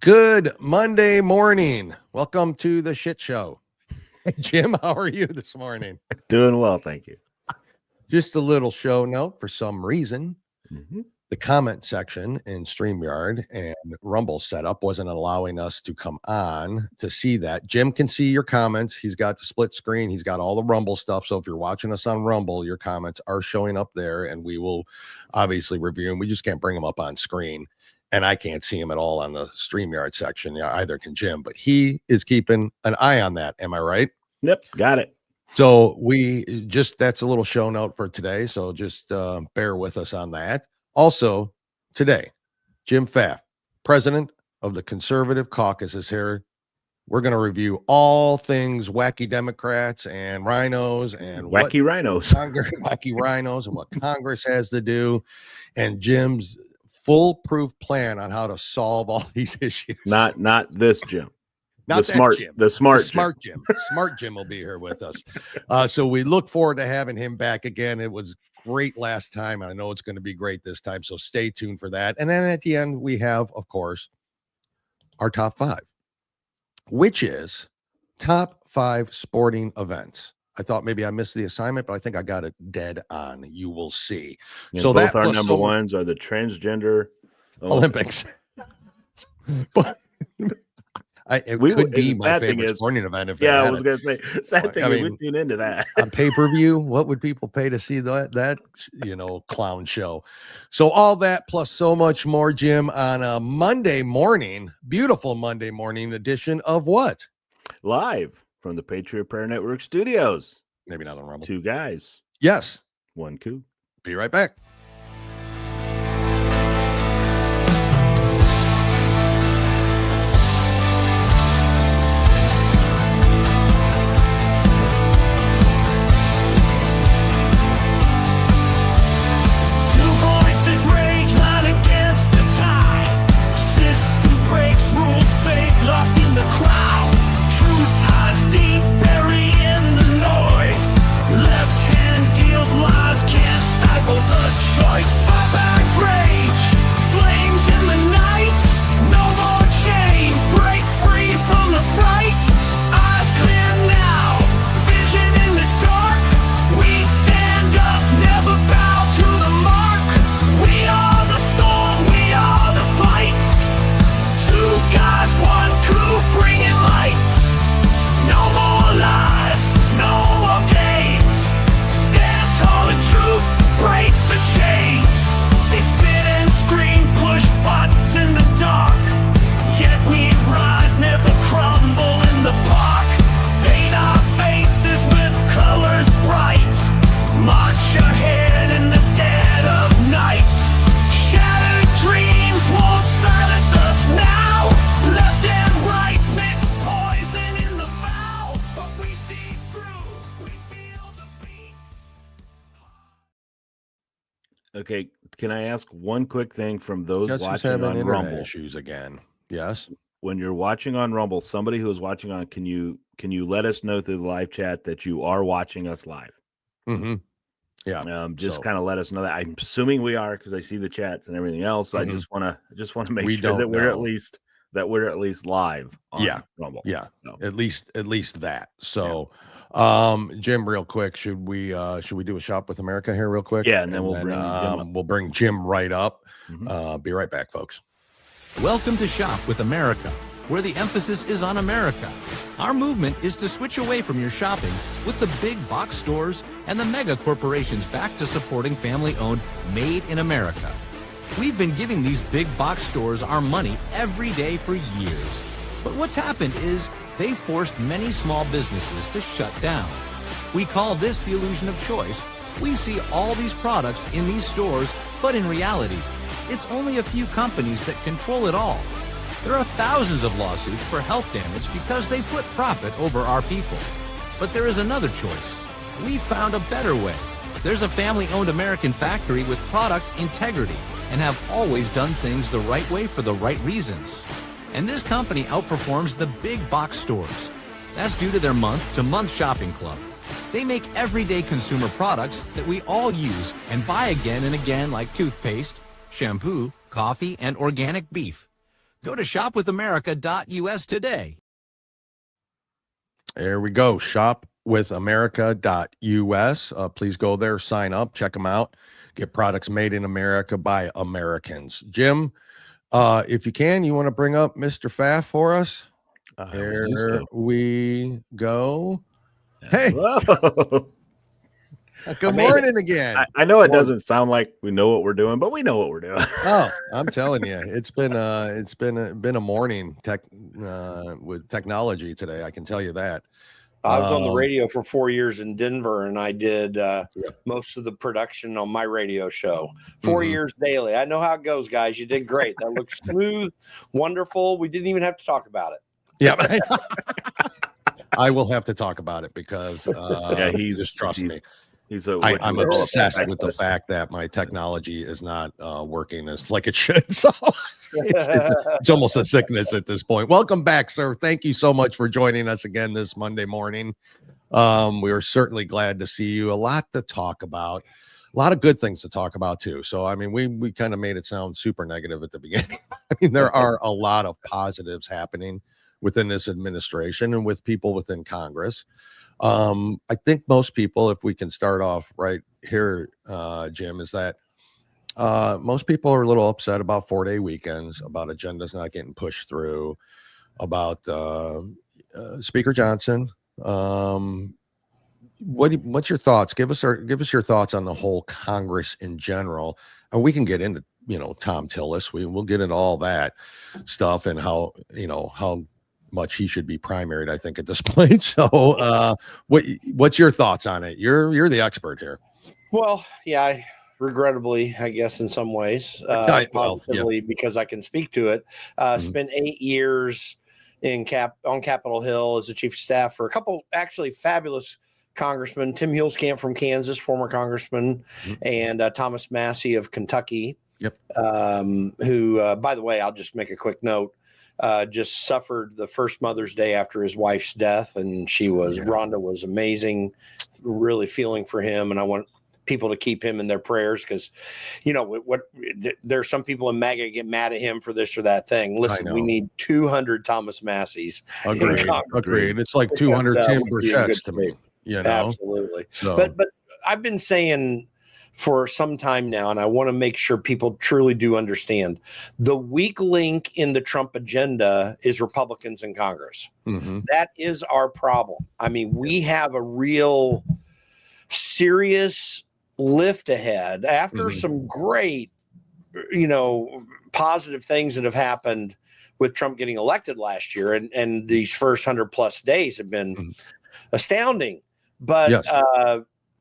Good Monday morning. Welcome to the shit show. Hey, Jim, how are you this morning? Doing well, thank you. Just a little show note. For some reason, the comment section in StreamYard and Rumble setup wasn't allowing us to come on to see that. Jim can see your comments. He's got the split screen. He's got all the Rumble stuff. So if you're watching us on Rumble, your comments are showing up there, and we will obviously review them. We just can't bring them up on screen. And I can't see him at all on the StreamYard section. Yeah, either can Jim, but he is keeping an eye on that. Am I right? Yep, got it. So that's a little show note for today. So just bear with us on that. Also, today, Jim Pfaff, president of the Conservative Caucus, is here. We're going to review all things wacky Democrats and rhinos and wacky rhinos and what Congress has to do, and Jim's foolproof plan on how to solve all these issues. Not this Jim. Not the smart Jim. The smart Jim. Smart Jim will be here with us. So we look forward to having him back again. It was great last time. I know it's going to be great this time. So stay tuned for that. And then at the end, we have, of course, our top 5, which is top 5 sporting events. I thought maybe I missed the assignment, but I think I got it dead on. You will see. Yeah, so both our number ones are the transgender Olympics. But it could be my favorite sporting event. I was going to say, sad thing is we tune into that. On pay-per-view, what would people pay to see that clown show? So all that plus so much more, Jim, on a Monday morning, beautiful Monday morning edition of what? Live from the Patriot Prayer Network studios. Maybe not on Rumble. 2 guys. Yes. 1 coup. Be right back. Okay, can I ask one quick thing from those watching on Rumble? Issues again. Yes. When you're watching on Rumble, somebody who is watching on, can you let us know through the live chat that you are watching us live? Mm-hmm. Yeah. Just kind of let us know that. I'm assuming we are because I see the chats and everything else. So I just want to make sure that we're at least live on Rumble. Yeah. So. At least that. So. Yeah. Jim, real quick, should we do a Shop with America here real quick? Yeah, and then we'll bring Jim right up. Be right back, folks. Welcome to Shop with America, where the emphasis is on America. Our movement is to switch away from your shopping with the big box stores and the mega corporations back to supporting family-owned, made in America. We've been giving these big box stores our money every day for years. But what's happened is they forced many small businesses to shut down. We call this the illusion of choice. We see all these products in these stores, but in reality, it's only a few companies that control it all. There are thousands of lawsuits for health damage because they put profit over our people. But there is another choice. We found a better way. There's a family-owned American factory with product integrity and have always done things the right way for the right reasons. And this company outperforms the big box stores. That's due to their month-to-month shopping club. They make everyday consumer products that we all use and buy again and again, like toothpaste, shampoo, coffee, and organic beef. Go to shopwithamerica.us today. There we go. Shopwithamerica.us. Please go there, sign up, check them out. Get products made in America by Americans. Jim, if you can, you want to bring up Mr. Pfaff for us? There we go. Hey. Good morning again. I know it doesn't sound like we know what we're doing, but we know what we're doing. Oh, I'm telling you, it's been a morning with technology today. I can tell you that. I was on the radio for 4 years in Denver, and I did most of the production on my radio show. 4 years daily. I know how it goes, guys. You did great. That looked smooth, wonderful. We didn't even have to talk about it. Yeah. I will have to talk about it because just trust me. I'm obsessed with the fact that my technology is not working as like it should. So it's almost a sickness at this point. Welcome back, sir. Thank you so much for joining us again this Monday morning. We are certainly glad to see you. A lot to talk about. A lot of good things to talk about too. So, I mean, we kind of made it sound super negative at the beginning. I mean, there are a lot of positives happening within this administration and with people within Congress. I think most people, if we can start off right here, Jim, is that most people are a little upset about 4-day weekends, about agendas not getting pushed through, about Speaker Johnson. What's your thoughts? Give us your thoughts on the whole Congress in general, and we can get into Tom Tillis. We'll get into all that stuff and how much he should be primaried, I think, at this point. So what's your thoughts on it? You're the expert here. Well, yeah, regrettably, I guess in some ways, positively because I can speak to it. Spent 8 years on Capitol Hill as the chief of staff for a couple actually fabulous congressmen, Tim Huelskamp from Kansas, former congressman, and Thomas Massey of Kentucky. Yep. Who, by the way, I'll just make a quick note. Just suffered the first Mother's Day after his wife's death, and Rhonda was amazing, really feeling for him. And I want people to keep him in their prayers because, there's some people in MAGA get mad at him for this or that thing. Listen, we need 200 Thomas Masseys. Agreed. It's like 200 Tim Burchetts to me. Absolutely. So. But I've been saying for some time now, and I want to make sure people truly do understand, the weak link in the Trump agenda is Republicans in Congress. That is our problem. I mean, we have a real serious lift ahead after some great, positive things that have happened with Trump getting elected last year. And these first 100+ days have been astounding. But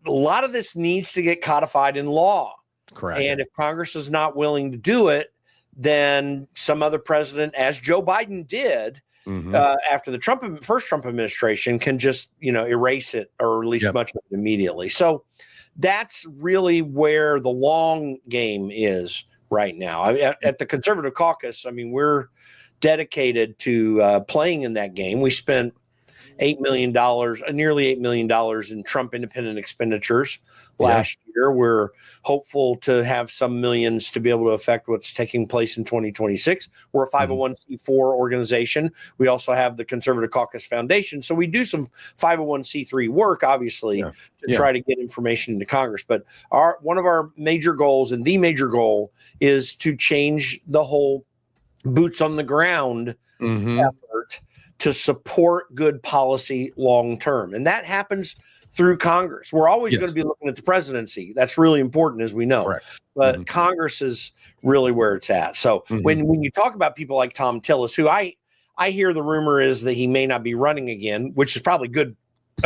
a lot of this needs to get codified in law. Correct. And if Congress is not willing to do it, then some other president, as Joe Biden did after the first Trump administration, can just, erase it or release much of it immediately. So that's really where the long game is right now. At the Conservative Caucus, I mean, we're dedicated to playing in that game. We spent $8 million, nearly $8 million in Trump independent expenditures last year. We're hopeful to have some millions to be able to affect what's taking place in 2026. We're a 501c4 organization. We also have the Conservative Caucus Foundation. So we do some 501c3 work, obviously, to try to get information into Congress. But one of our major goals, and the major goal, is to change the whole boots on the ground effort to support good policy long term. And that happens through Congress. We're always going to be looking at the presidency. That's really important, as we know. Correct. But Congress is really where it's at. So when you talk about people like Tom Tillis, who I hear the rumor is that he may not be running again, which is probably good.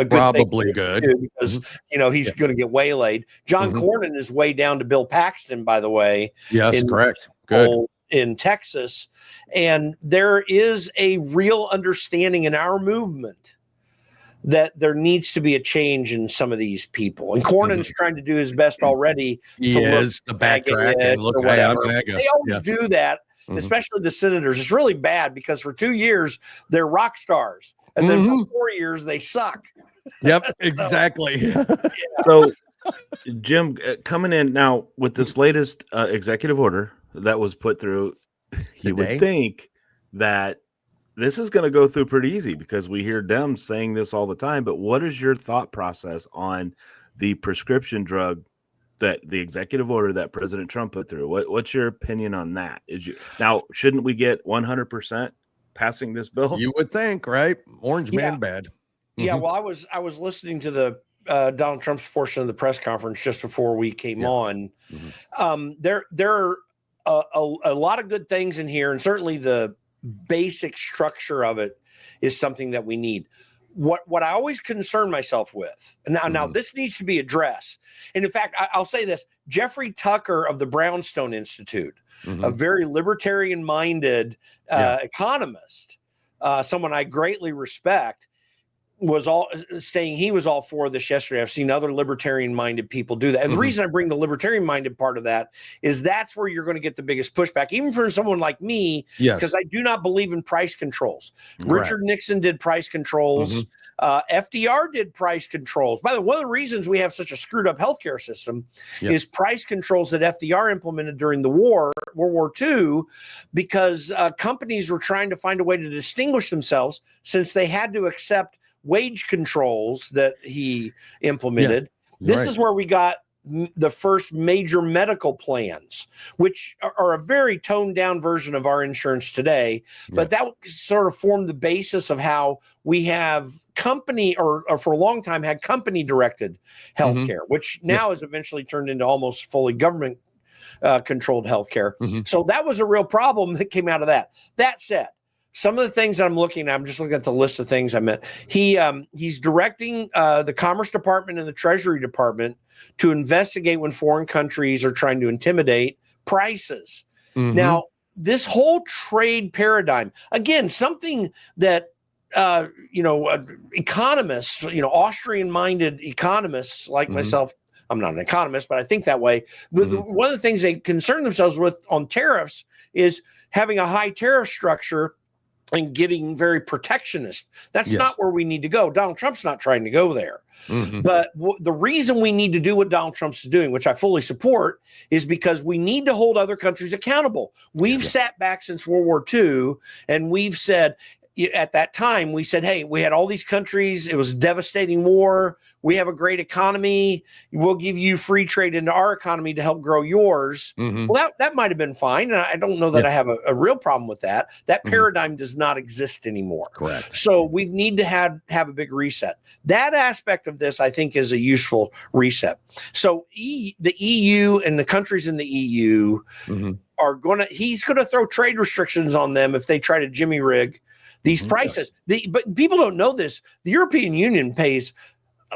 Probably good because he's going to get waylaid. John Cornyn is way down to Bill Paxton, by the way. Yes, correct. Good. In Texas. And there is a real understanding in our movement that there needs to be a change in some of these people. And Cornyn's trying to do his best already. He is the backtrack and look at They always do that, especially the senators. It's really bad because for 2 years, they're rock stars. And then for 4 years, they suck. Yep, exactly. So, Jim, coming in now with this latest executive order that was put through, you would think that this is going to go through pretty easy because we hear Dems saying this all the time. But what is your thought process on the prescription drug that the executive order that President Trump put through? What's your opinion on that? Now, shouldn't we get 100% passing this bill? You would think, right? Orange man bad. Yeah. Well, I was listening to the Donald Trump's portion of the press conference just before we came on. There are a lot of good things in here, and certainly the basic structure of it is something that we need. What I always concern myself with, now this needs to be addressed. And in fact, I'll say this: Jeffrey Tucker of the Brownstone Institute, a very libertarian-minded economist, someone I greatly respect, was all saying he was all for this yesterday. I've seen other libertarian-minded people do that. And the reason I bring the libertarian-minded part of that is that's where you're going to get the biggest pushback, even from someone like me, because I do not believe in price controls. Richard Nixon did price controls. FDR did price controls. By the way, one of the reasons we have such a screwed up healthcare system is price controls that FDR implemented during the World War II, because companies were trying to find a way to distinguish themselves since they had to accept wage controls that he implemented. This is where we got the first major medical plans, which are a very toned down version of our insurance today. But that sort of formed the basis of how we have company or for a long time had company directed healthcare, which now has eventually turned into almost fully government controlled healthcare. So that was a real problem that came out of that. That said, some of the things I'm looking at, I'm just looking at the list of things I meant. He's directing the Commerce Department and the Treasury Department to investigate when foreign countries are trying to intimidate prices. Now, this whole trade paradigm, again, something that economists, Austrian-minded economists like myself, I'm not an economist, but I think that way. One of the things they concern themselves with on tariffs is having a high tariff structure and getting very protectionist. That's not where we need to go. Donald Trump's not trying to go there. But the reason we need to do what Donald Trump's doing, which I fully support, is because we need to hold other countries accountable. We've sat back since World War II, and we've said, at that time, we said, hey, we had all these countries. It was a devastating war. We have a great economy. We'll give you free trade into our economy to help grow yours. Well, that might have been fine. And I don't know that I have a real problem with that. That paradigm does not exist anymore. Correct. So we need to have a big reset. That aspect of this, I think, is a useful reset. So the EU and the countries in the EU he's going to throw trade restrictions on them if they try to jimmy rig these prices. But people don't know this. The European Union pays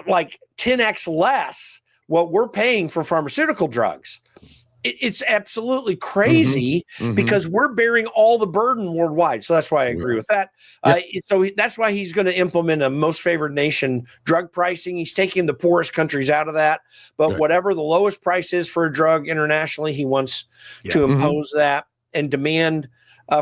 like 10x less what we're paying for pharmaceutical drugs. It's absolutely crazy because we're bearing all the burden worldwide. So that's why I agree with that. So that's why he's going to implement a most favored nation drug pricing. He's taking the poorest countries out of that. But whatever the lowest price is for a drug internationally, he wants to impose that and demand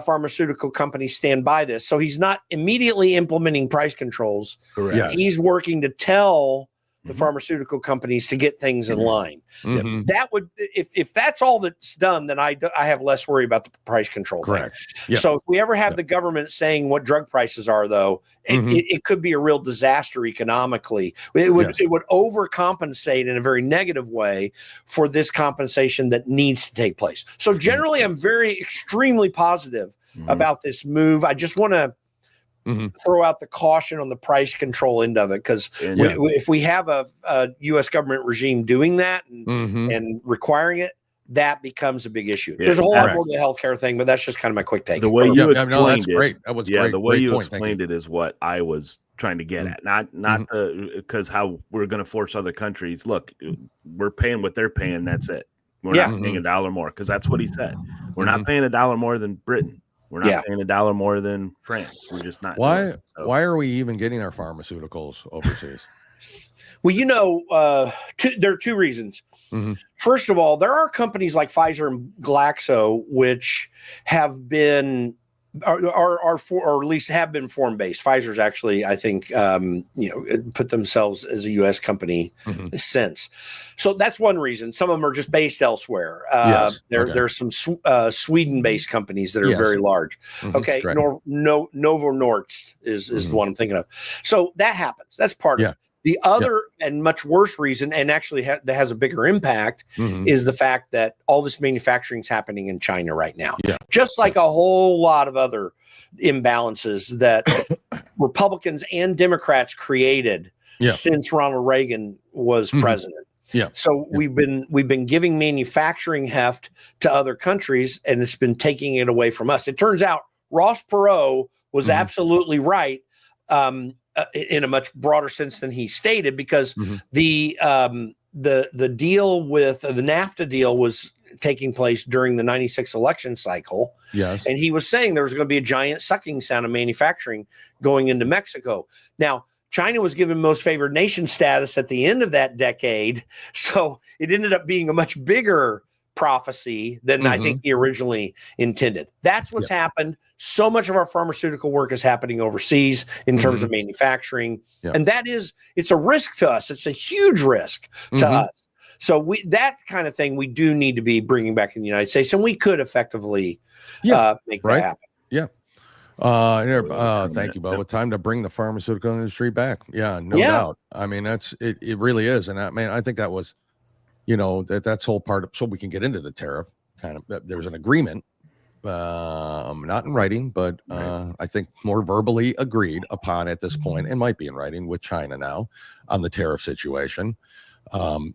pharmaceutical companies stand by this. So he's not immediately implementing price controls. Correct. He's working to tell the pharmaceutical companies to get things in line. That would, if that's all that's done, then I have less worry about the price control thing. So if we ever have the government saying what drug prices are, though, it could be a real disaster economically. It would overcompensate in a very negative way for this compensation that needs to take place. So generally, I'm extremely positive about this move. I just want to throw out the caution on the price control end of it, because if we have a U.S. government regime doing that and requiring it, that becomes a big issue. There's a whole lot more to the healthcare thing, but that's just kind of my quick take. The way you explained it, great. That was great. The way you explained it is what I was trying to get at. Not because how we're going to force other countries. Look, we're paying what they're paying. That's it. We're not paying $1 more, because that's what he said. We're not paying $1 more than Britain. We're not paying $1 more than France. We're just not. Why are we even getting our pharmaceuticals overseas? Well, there are two reasons. First of all, there are companies like Pfizer and Glaxo which have been are for, or at least have been foreign based. Pfizer's actually, I think, put themselves as a U.S. company since. So that's one reason. Some of them are just based elsewhere. There's some Sweden based companies that are very large. Okay, Novo Nordisk is the one I'm thinking of. So that happens. That's part of it. The other and much worse reason, and actually that has a bigger impact, is the fact that all this manufacturing is happening in China right now. Just like a whole lot of other imbalances that Republicans and Democrats created since Ronald Reagan was president. So we've been giving manufacturing heft to other countries, and it's been taking it away from us. It turns out Ross Perot was absolutely right. In a much broader sense than he stated, because the deal with the NAFTA deal was taking place during the 96 election cycle. And he was saying there was going to be a giant sucking sound of manufacturing going into Mexico. Now, China was given most favored nation status at the end of that decade. So it ended up being a much bigger prophecy than I think he originally intended. That's what's happened. So much of our pharmaceutical work is happening overseas in terms of manufacturing. And it's a risk to us. It's a huge risk to us. So that kind of thing we do need to be bringing back in the United States, and we could effectively make that happen. Thank you, Bo. Time to bring the pharmaceutical industry back. No doubt. I mean, it really is. And I think that was, that's whole part of, so we can get into the tariff kind of, there was an agreement, not in writing, but I think more verbally agreed upon at this point, and might be in writing with China now on the tariff situation.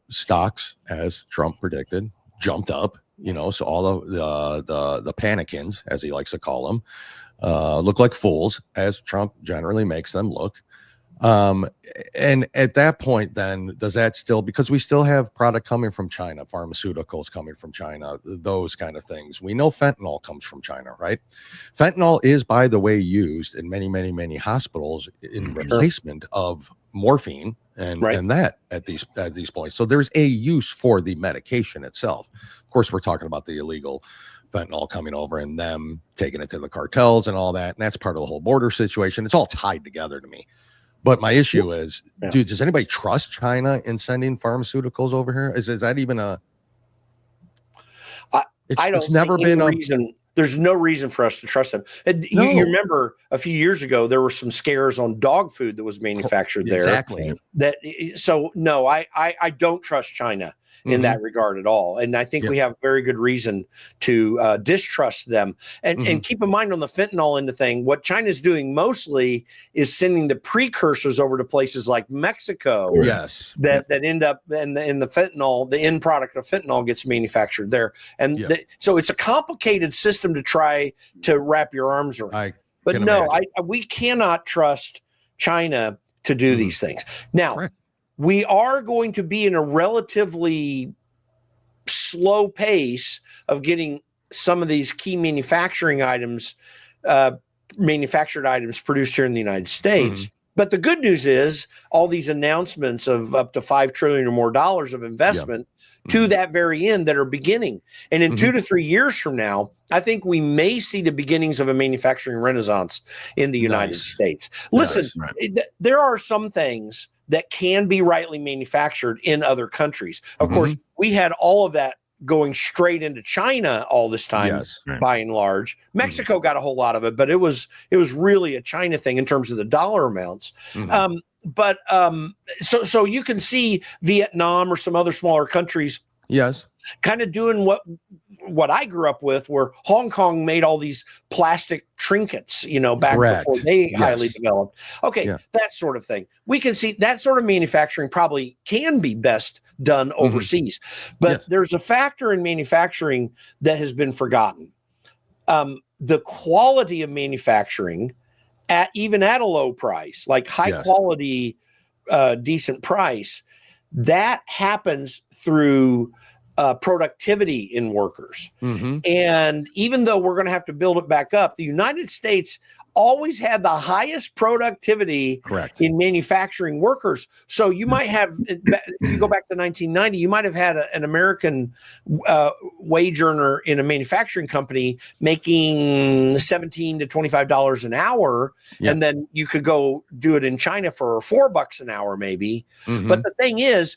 Stocks, as Trump predicted, jumped up, so all of the panicins, as he likes to call them, look like fools, as Trump generally makes them look. And at that point, then, does that still, because we still have product coming from China, pharmaceuticals coming from China, those kind of things. We know fentanyl comes from China, right? Fentanyl is, by the way, used in many, many, many hospitals in replacement of morphine and that at these points. So there's a use for the medication itself. Of course, we're talking about the illegal fentanyl coming over and them taking it to the cartels and all that. And that's part of the whole border situation. It's all tied together to me. But my issue is, dude, does anybody trust China in sending pharmaceuticals over here? Is that even a? It's never been a reason. There's no reason for us to trust them. And you remember a few years ago there were some scares on dog food that was manufactured there. Exactly. No, I don't trust China in that regard at all. And I think we have very good reason to distrust them. And keep in mind on the fentanyl end of thing, what China's doing mostly is sending the precursors over to places like Mexico. That end up in the fentanyl, the end product of fentanyl gets manufactured there. And so it's a complicated system to try to wrap your arms around. But no, we cannot trust China to do these things. Now, we are going to be in a relatively slow pace of getting some of these key manufacturing items, manufactured items produced here in the United States. But the good news is all these announcements of up to $5 trillion or more of investment to that very end that are beginning. And in 2 to 3 years from now, I think we may see the beginnings of a manufacturing renaissance in the United States. Listen, there are some things that can be rightly manufactured in other countries. Of course, we had all of that going straight into China all this time, by and large. Mexico got a whole lot of it, but it was really a China thing in terms of the dollar amounts. So you can see Vietnam or some other smaller countries kind of doing what I grew up with, where Hong Kong made all these plastic trinkets, back before they highly developed. That sort of thing. We can see that sort of manufacturing probably can be best done overseas. But there's a factor in manufacturing that has been forgotten. The quality of manufacturing even at a low price, like high quality, decent price, that happens through productivity in workers. And even though we're going to have to build it back up, the United States always had the highest productivity in manufacturing workers. So you might have, if you go back to 1990, you might have had an American wage earner in a manufacturing company making $17 to $25 an hour. And then you could go do it in China for $4 an hour, maybe. But the thing is,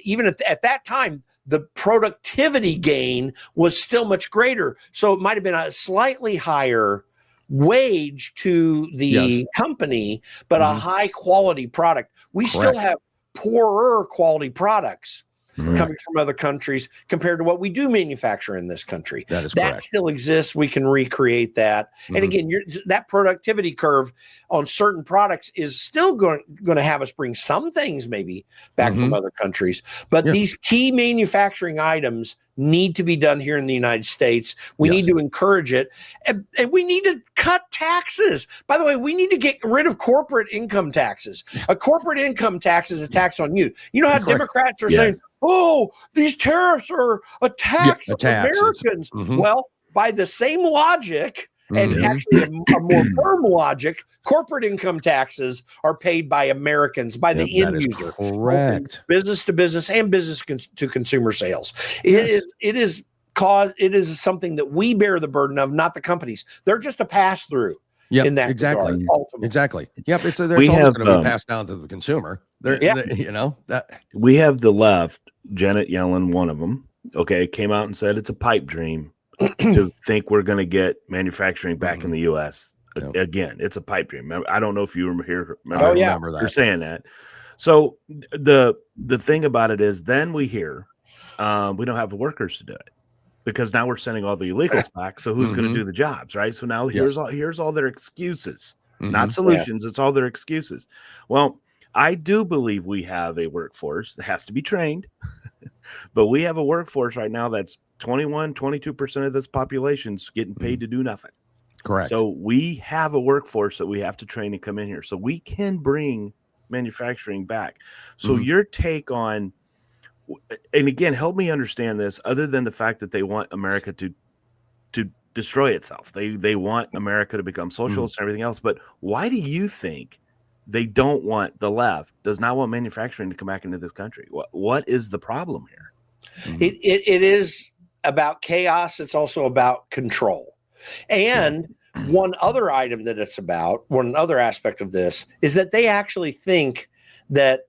even at that time, the productivity gain was still much greater. So it might have been a slightly higher wage to the company, but a high quality product. We still have poorer quality products coming from other countries compared to what we do manufacture in this country. That still exists. We can recreate that. And again, that productivity curve on certain products is still going to have us bring some things maybe back from other countries. But these key manufacturing items need to be done here in the United States. We need to encourage it. And we need to cut taxes. By the way, we need to get rid of corporate income taxes. A corporate income tax is a tax on you. You know how Democrats are saying, oh, these tariffs are a tax on Americans. Well, by the same logic, and actually a more firm logic, corporate income taxes are paid by Americans, by the end user. Correct. Business to business and business to consumer sales. It is something that we bear the burden of, not the companies. They're just a pass through. In that regard, exactly. Yep. It's always going to be passed down to the consumer. We have the left, Janet Yellen, one of them, came out and said it's a pipe dream to think we're going to get manufacturing back in the U.S. Again, it's a pipe dream. I don't know if you remember that. You're saying that. So the thing about it is, then we hear we don't have the workers to do it, because now we're sending all the illegals back. So who's going to do the jobs, right? So now here's all their excuses, not solutions. It's all their excuses. Well, I do believe we have a workforce that has to be trained, but we have a workforce right now that's 22% of this population's getting paid to do nothing. Correct. So we have a workforce that we have to train and come in here, so we can bring manufacturing back. So your take on, and again, help me understand this, other than the fact that they want America to destroy itself. They want America to become socialist and everything else. But why do you think they don't want, the left does not want manufacturing to come back into this country? What is the problem here? It is about chaos. It's also about control. And one other item that it's about, one other aspect of this, is that they actually think that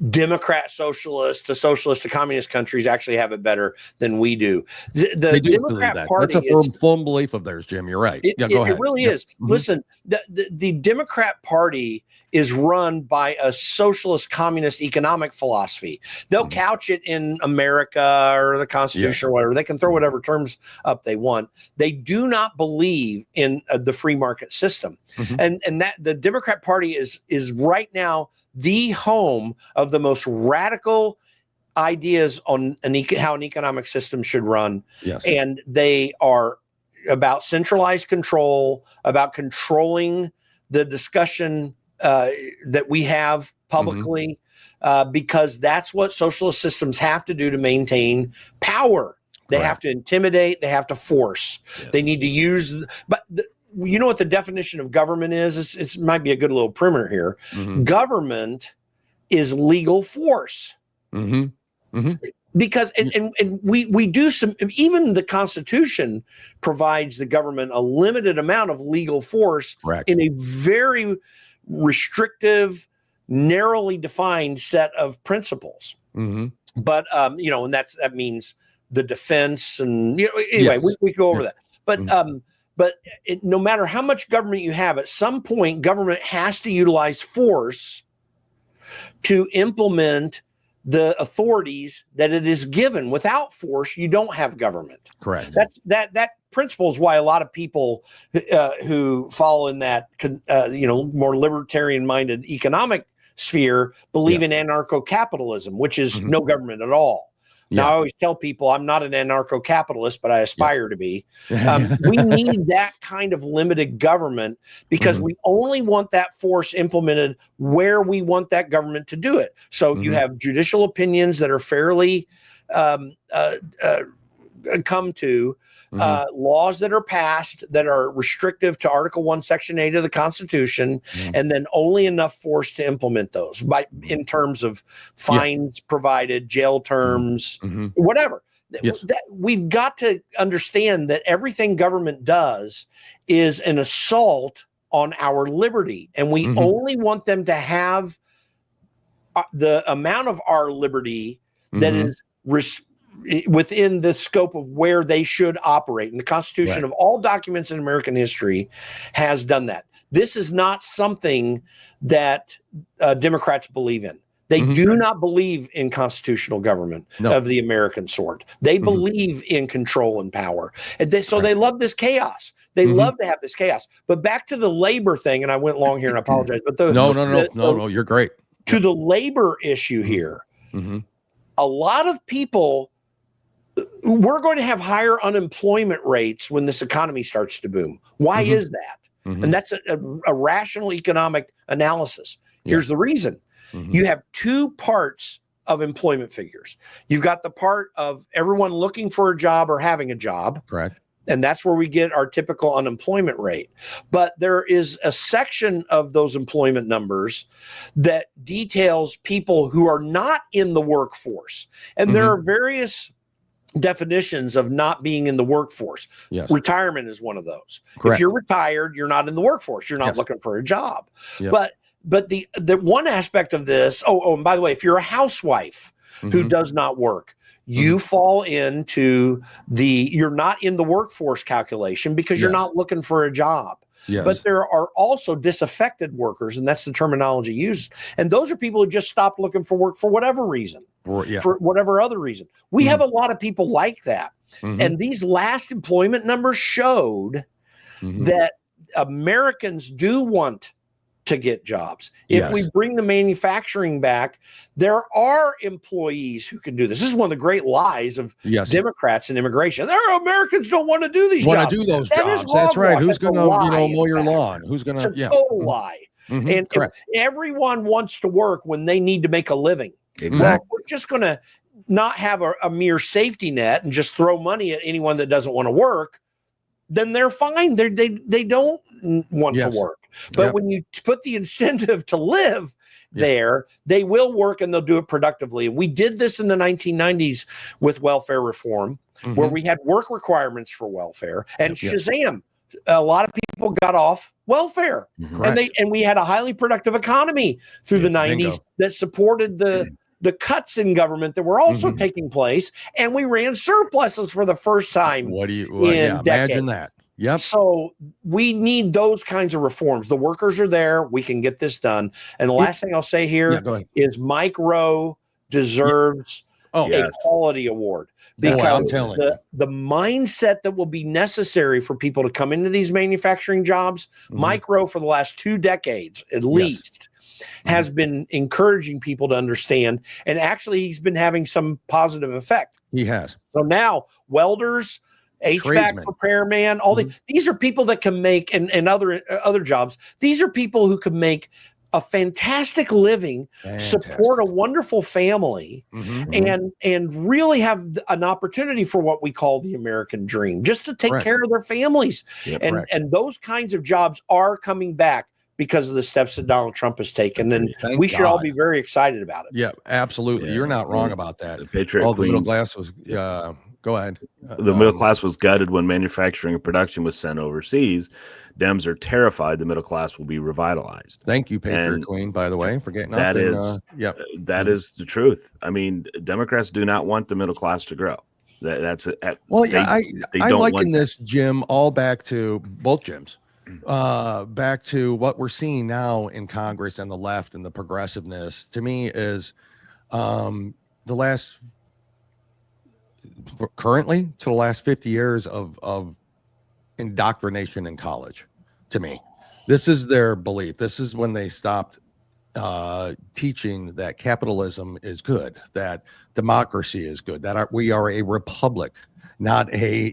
Democrat socialists, the communist countries actually have it better than we do. The Democrat Party, that's a firm belief of theirs, Jim. You're right. Go ahead. It really is. Listen, the Democrat Party is run by a socialist communist economic philosophy. They'll couch it in America or the Constitution or whatever. They can throw whatever terms up they want. They do not believe in the free market system. And that the Democrat Party is right now the home of the most radical ideas on how an economic system should run. And they are about centralized control, about controlling the discussion that we have publicly, because that's what socialist systems have to do to maintain power. They have to intimidate, they have to force. They need to use, you know what the definition of government is? It might be a good little primer here. Government is legal force. Because and we do some, even the Constitution provides the government a limited amount of legal force in a very restrictive, narrowly defined set of principles. But and that means the defense, and anyway, we go over that. But no matter how much government you have, at some point, government has to utilize force to implement the authorities that it is given. Without force, you don't have government. Correct. That principle is why a lot of people who fall in that more libertarian-minded economic sphere believe in anarcho-capitalism, which is no government at all. Now, I always tell people I'm not an anarcho-capitalist, but I aspire to be. We need that kind of limited government because we only want that force implemented where we want that government to do it. So you have judicial opinions that are fairly come to laws that are passed that are restrictive to Article 1, Section 8 of the Constitution, and then only enough force to implement those in terms of fines provided, jail terms, whatever. That we've got to understand that everything government does is an assault on our liberty, and we only want them to have the amount of our liberty that is within the scope of where they should operate. And the Constitution of all documents in American history has done that. This is not something that Democrats believe in. They do not believe in constitutional government of the American sort. They believe in control and power. And so they love this chaos. They love to have this chaos. But back to the labor thing, and I went long here and I apologize. But no, you're great. To the labor issue here, a lot of people, we're going to have higher unemployment rates when this economy starts to boom. Why is that? And that's a rational economic analysis. Here's the reason. You have two parts of employment figures. You've got the part of everyone looking for a job or having a job. Correct. And that's where we get our typical unemployment rate. But there is a section of those employment numbers that details people who are not in the workforce. And there are various definitions of not being in the workforce. Yes. Retirement is one of those. Correct. If you're retired, you're not in the workforce. You're not looking for a job. Yep. But the one aspect of this, and by the way, if you're a housewife who does not work, you fall into you're not in the workforce calculation because you're not looking for a job. Yes. But there are also disaffected workers, and that's the terminology used. And those are people who just stopped looking for work for whatever reason, for whatever other reason. We have a lot of people like that. And these last employment numbers showed that Americans do want to get jobs. If we bring the manufacturing back, there are employees who can do this. This is one of the great lies of Democrats and immigration. There are Americans don't want to do these jobs. Want to do those jobs. That's right. Who's going to mow your lawn? Who's going to? It's a total lie. And everyone wants to work when they need to make a living. Well, we're just going to not have a mere safety net and just throw money at anyone that doesn't want to work. Then they're fine. They don't want to work. But when you put the incentive to live there, they will work and they'll do it productively. And we did this in the 1990s with welfare reform, where we had work requirements for welfare. And Shazam, a lot of people got off welfare. And we had a highly productive economy through the 90s that supported the cuts in government that were also taking place, and we ran surpluses for the first time. Imagine that. Yep. So we need those kinds of reforms. The workers are there. We can get this done. And the last thing I'll say here is Mike Rowe deserves a quality award, because I'm telling you, the mindset that will be necessary for people to come into these manufacturing jobs, Mike Rowe for the last 2 decades at least has been encouraging people to understand, and actually he's been having some positive effect. He has. So now welders, HVAC repairman, all these are people that can make, and other jobs. These are people who can make a fantastic living, support a wonderful family, and really have an opportunity for what we call the American dream, just to take care of their families. And those kinds of jobs are coming back because of the steps that Donald Trump has taken. And we should all be very excited about it. Yeah, absolutely. You're not wrong about that. The Patriot the middle class was, go ahead. The middle class was gutted when manufacturing and production was sent overseas. Dems are terrified the middle class will be revitalized. Thank you, Patriot Queen, by the way, for getting up. That is the truth. I mean, Democrats do not want the middle class to grow. That's it. I liken this, Jim, all back to both Jims. Back to what we're seeing now in Congress and the left and the progressiveness, to me, is the last 50 years of indoctrination in college. To me, this is their belief. This is when they stopped teaching that capitalism is good, that democracy is good, that we are a republic, not a,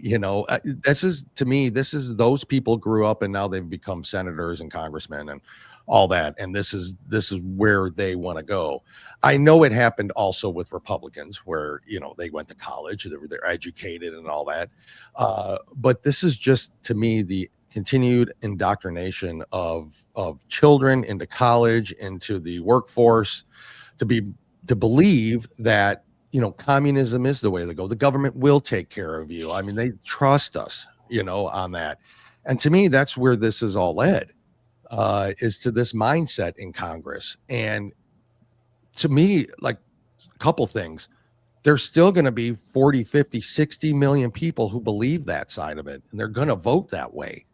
this is, to me, this is those people grew up and now they've become senators and congressmen. And all that. And this is where they want to go. I know it happened also with Republicans where, they went to college, they're educated and all that. But this is just, to me, the continued indoctrination of children into college, into the workforce, to believe that, communism is the way to go. The government will take care of you. I mean, they trust us, on that. And to me, that's where this is all led, is to this mindset in Congress. And to me, like, a couple things, there's still going to be 40, 50, 60 million people who believe that side of it, and they're going to vote that way.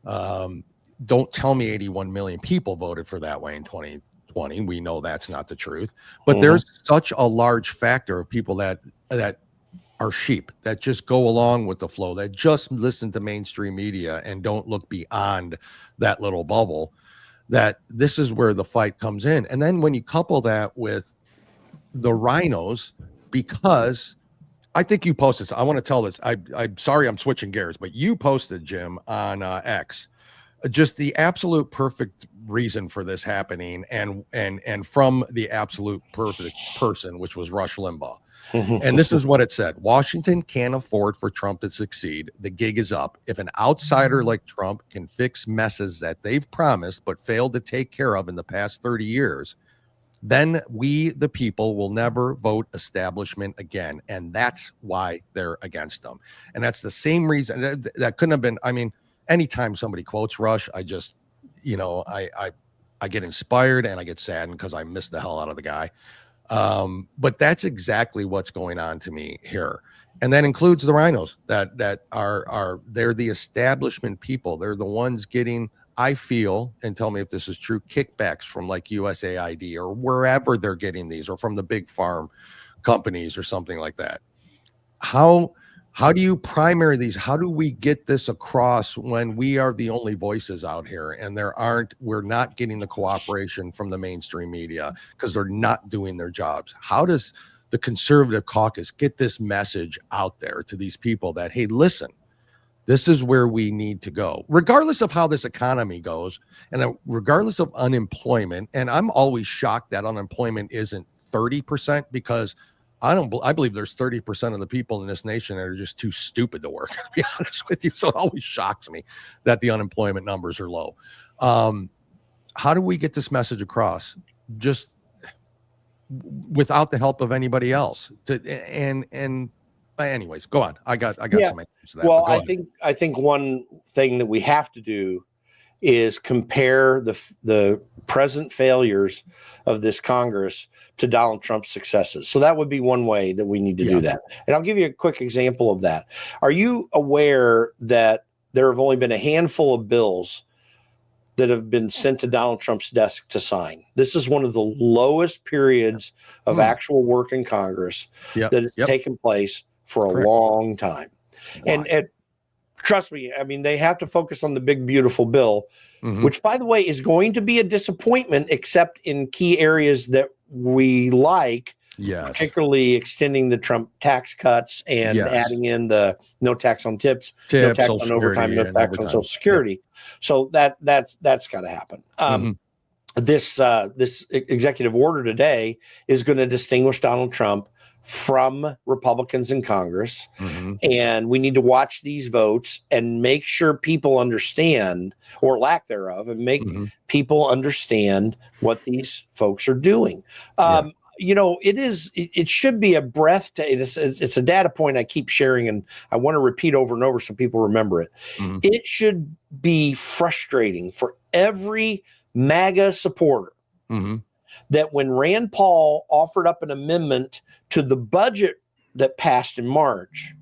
Don't tell me 81 million people voted for that way in 2020. We know that's not the truth, but there's such a large factor of people that are sheep, that just go along with the flow, that just listen to mainstream media and don't look beyond that little bubble, that this is where the fight comes in. And then when you couple that with the rhinos, because I think you posted, I want to tell this, I'm sorry I'm switching gears, but you posted, Jim, on X, just the absolute perfect reason for this happening, and from the absolute perfect person, which was Rush Limbaugh. And this is what it said: Washington can't afford for Trump to succeed. The gig is up. If an outsider like Trump can fix messes that they've promised but failed to take care of in the past 30 years, then we, the people, will never vote establishment again. And that's why they're against them. And that's the same reason that couldn't have been. I mean, anytime somebody quotes Rush, I just, I get inspired and I get saddened because I miss the hell out of the guy. But that's exactly what's going on to me here. And that includes the rhinos that are they're the establishment people. They're the ones getting, I feel, and tell me if this is true, kickbacks from like USAID or wherever they're getting these, or from the big farm companies or something like that. How do you primary these? How do we get this across when we are the only voices out here and we're not getting the cooperation from the mainstream media because they're not doing their jobs? How does the Conservative Caucus get this message out there to these people that, hey, listen, this is where we need to go, regardless of how this economy goes and regardless of unemployment? And I'm always shocked that unemployment isn't 30%, because I believe there's 30% of the people in this nation that are just too stupid to work, to be honest with you. So it always shocks me that the unemployment numbers are low. How do we get this message across? Just without the help of anybody else. Anyways, go on. I got some answers to that. Well, I think one thing that we have to do is compare the present failures of this Congress to Donald Trump's successes. So that would be one way that we need to do that. And I'll give you a quick example of that. Are you aware that there have only been a handful of bills that have been sent to Donald Trump's desk to sign? This is one of the lowest periods of actual work in Congress that has taken place for a long time. And trust me, I mean, they have to focus on the big, beautiful bill, which, by the way, is going to be a disappointment, except in key areas that we like, particularly extending the Trump tax cuts and adding in the no tax on tips, no tax on overtime, no tax on Social Security. So that's got to happen. This executive order today is going to distinguish Donald Trump from Republicans in Congress. And we need to watch these votes and make sure people understand, or lack thereof, and make people understand what these folks are doing. It should be a breathtaking, it's a data point I keep sharing, and I want to repeat over and over so people remember it. It should be frustrating for every MAGA supporter that when Rand Paul offered up an amendment to the budget that passed in March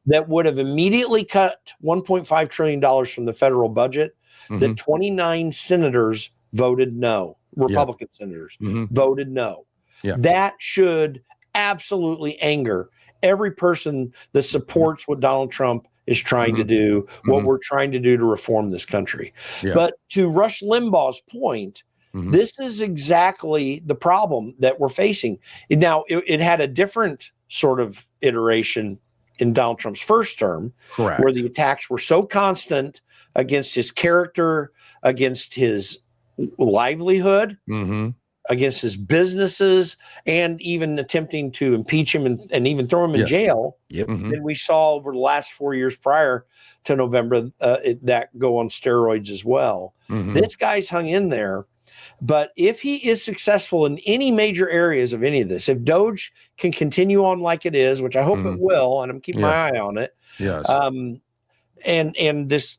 that would have immediately cut $1.5 trillion from the federal budget, that 29 senators voted no. Republican senators voted no. That should absolutely anger every person that supports what Donald Trump is trying to do, what we're trying to do to reform this country. But to Rush Limbaugh's point, this is exactly the problem that we're facing. Now, it had a different sort of iteration in Donald Trump's first term, where the attacks were so constant against his character, against his livelihood, Mm-hmm. against his businesses, and even attempting to impeach him and even throw him in jail. Yep. Than we saw over the last 4 years prior to November that go on steroids as well. Mm-hmm. This guy's hung in there. But if he is successful in any major areas of any of this, if Doge can continue on like it is, which I hope it will, and I'm keeping my eye on it. Yes. And this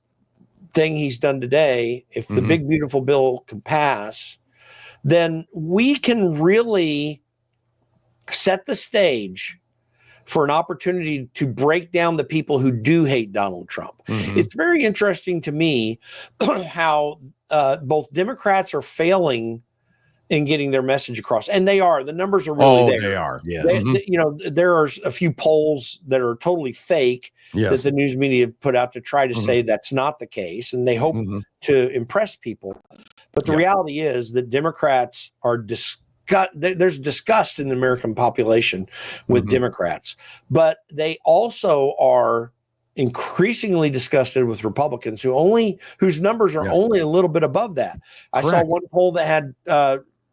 thing he's done today, if the big beautiful bill can pass, then we can really set the stage for an opportunity to break down the people who do hate Donald Trump. It's very interesting to me how both Democrats are failing in getting their message across, and they are. The numbers are really there. They are. Yeah. You know, there are a few polls that are totally fake that the news media put out to try to say that's not the case, and they hope to impress people. But the reality is that Democrats are there's disgust in the American population with Democrats, but they also are increasingly disgusted with Republicans whose numbers are only a little bit above that. I saw one poll that had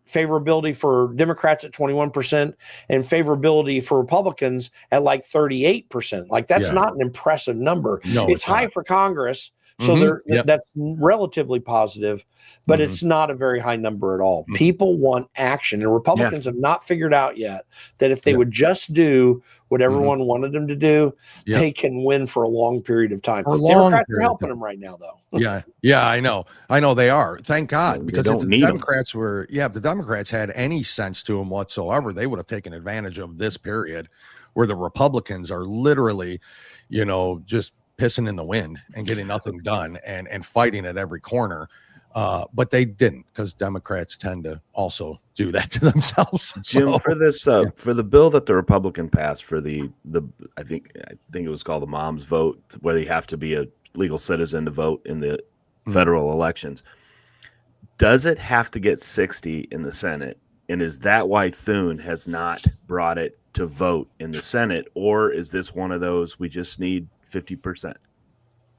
favorability for Democrats at 21% and favorability for Republicans at like 38%. Like that's not an impressive number. No, it's high not. For Congress. So that's relatively positive, but it's not a very high number at all. People want action, and Republicans have not figured out yet that if they would just do what everyone wanted them to do, they can win for a long period of time. Democrats are helping them right now, though. I know they are. Thank God, because if the Democrats if the Democrats had any sense to them whatsoever, they would have taken advantage of this period where the Republicans are literally, just pissing in the wind and getting nothing done and fighting at every corner. But they didn't, because Democrats tend to also do that to themselves. Jim, for this for the bill that the Republican passed for the I think it was called the mom's vote, where they have to be a legal citizen to vote in the federal elections. Does it have to get 60 in the Senate? And is that why Thune has not brought it to vote in the Senate? Or is this one of those we just need 50%,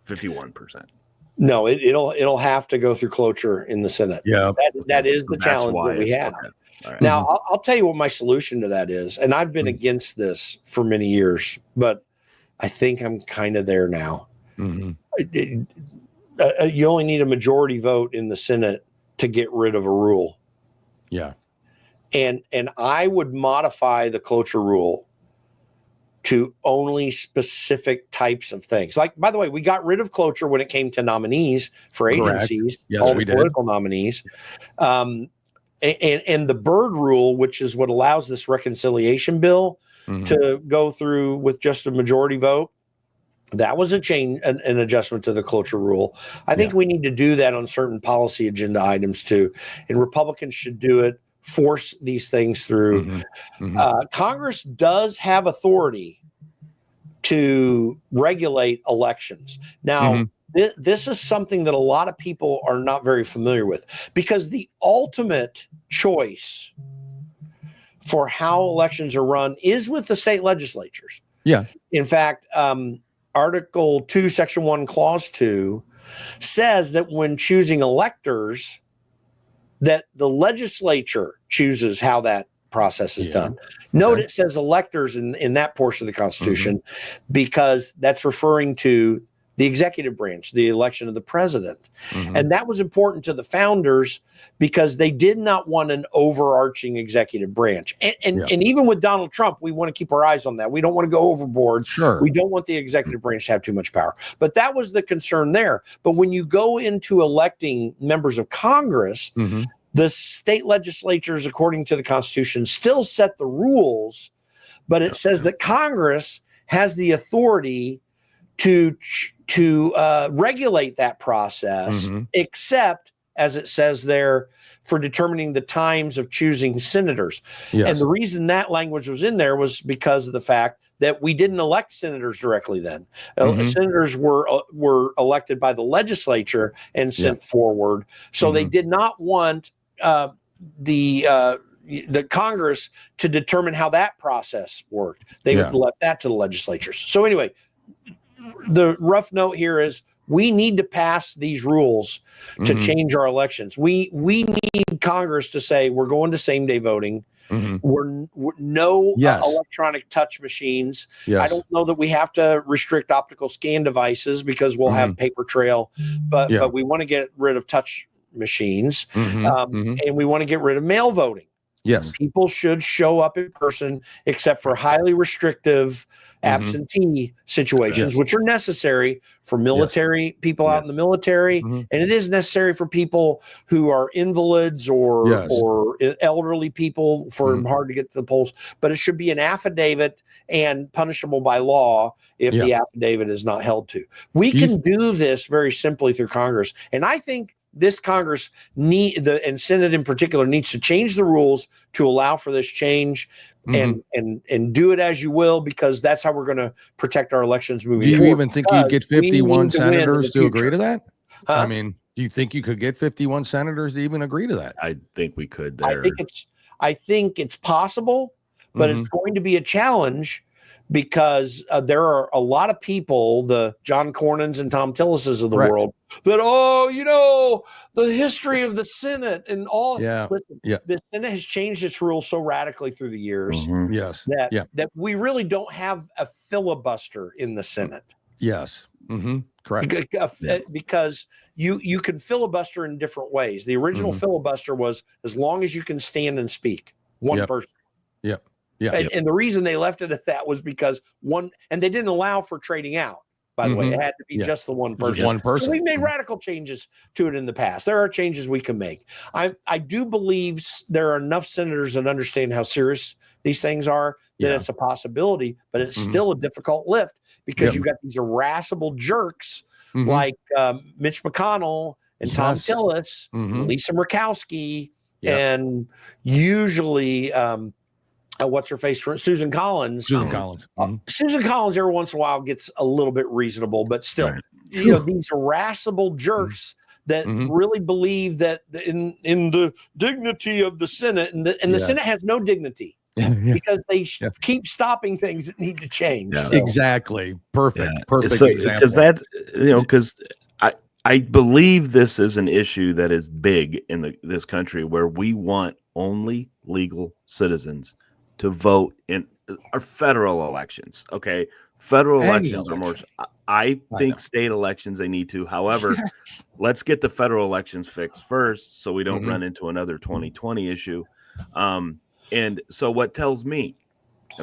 51%? No, it'll have to go through cloture in the Senate. Yeah, that is the challenge that we have. Okay. Right. Now, I'll tell you what my solution to that is, and I've been against this for many years, but I think I'm kind of there now. You only need a majority vote in the Senate to get rid of a rule. Yeah, and I would modify the cloture rule to only specific typs of things. Like, by the way, we got rid of cloture when it came to nominees for agencies, all the political nominees. And the Byrd rule, which is what allows this reconciliation bill to go through with just a majority vote, that was a change, an adjustment to the cloture rule. I think we need to do that on certain policy agenda items too. And Republicans should do it, force these things through. Congress does have authority to regulate elections. Now, this is something that a lot of people are not very familiar with, because the ultimate choice for how elections are run is with the state legislatures. Yeah. In fact, Article 2, Section 1, Clause 2 says that when choosing electors, that the legislature chooses how that process is done. Note it says electors in that portion of the Constitution, because that's referring to the executive branch, the election of the president. And that was important to the founders because they did not want an overarching executive branch. And even with Donald Trump, we want to keep our eyes on that. We don't want to go overboard. Sure. We don't want the executive branch to have too much power. But that was the concern there. But when you go into electing members of Congress, the state legislatures, according to the Constitution, still set the rules, but it says that Congress has the authority to regulate that process, except, as it says there, for determining the times of choosing senators. And the reason that language was in there was because of the fact that we didn't elect senators directly then. Senators were elected by the legislature and sent forward. So they did not want the Congress to determine how that process worked. They left that to the legislatures. So anyway, the rough note here is We need to pass these rules to change our elections. We need Congress to say we're going to same-day voting. We're no electronic touch machines. I don't know that we have to restrict optical scan devices because we'll have paper trail, but we want to get rid of touch machines, and we want to get rid of mail voting. Yes. People should show up in person, except for highly restrictive absentee situations, which are necessary for military people out in the military. And it is necessary for people who are invalids or elderly people for hard to get to the polls. But it should be an affidavit and punishable by law if the affidavit is not held to. We can do this very simply through Congress. And I think this Congress and Senate in particular needs to change the rules to allow for this change and do it as you will, because that's how we're going to protect our elections moving forward. Do you even think you'd get 51 senators to agree to that? I mean, do you think you could get 51 senators to even agree to that? I think we could there. I think it's possible, but it's going to be a challenge because there are a lot of people, the John Cornyn's and Tom Tillis's of the world, that, the history of the Senate and all. Listen, the Senate has changed its rules so radically through the years that we really don't have a filibuster in the Senate. Yes. Correct. Because you can filibuster in different ways. The original filibuster was as long as you can stand and speak, one person. And the reason they left it at that was because and they didn't allow for trading out, by the way. It had to be just the one person. One person. So we made radical changes to it in the past. There are changes we can make. I do believe there are enough senators that understand how serious these things are that it's a possibility, but it's still a difficult lift because you've got these irascible jerks like Mitch McConnell and Tom Tillis, Lisa Murkowski, and usually what's her face? Susan Collins. Susan Collins. Susan Collins every once in a while gets a little bit reasonable, but still, these irascible jerks that really believe that in the dignity of the Senate, and the Senate has no dignity because they keep stopping things that need to change. So. Exactly. Perfect. Perfect example. Because I believe this is an issue that is big in this country where we want only legal citizens to vote in our federal elections. Okay. Federal elections are more, I think state elections, they need to. However, let's get the federal elections fixed first so we don't run into another 2020 issue. And so what tells me,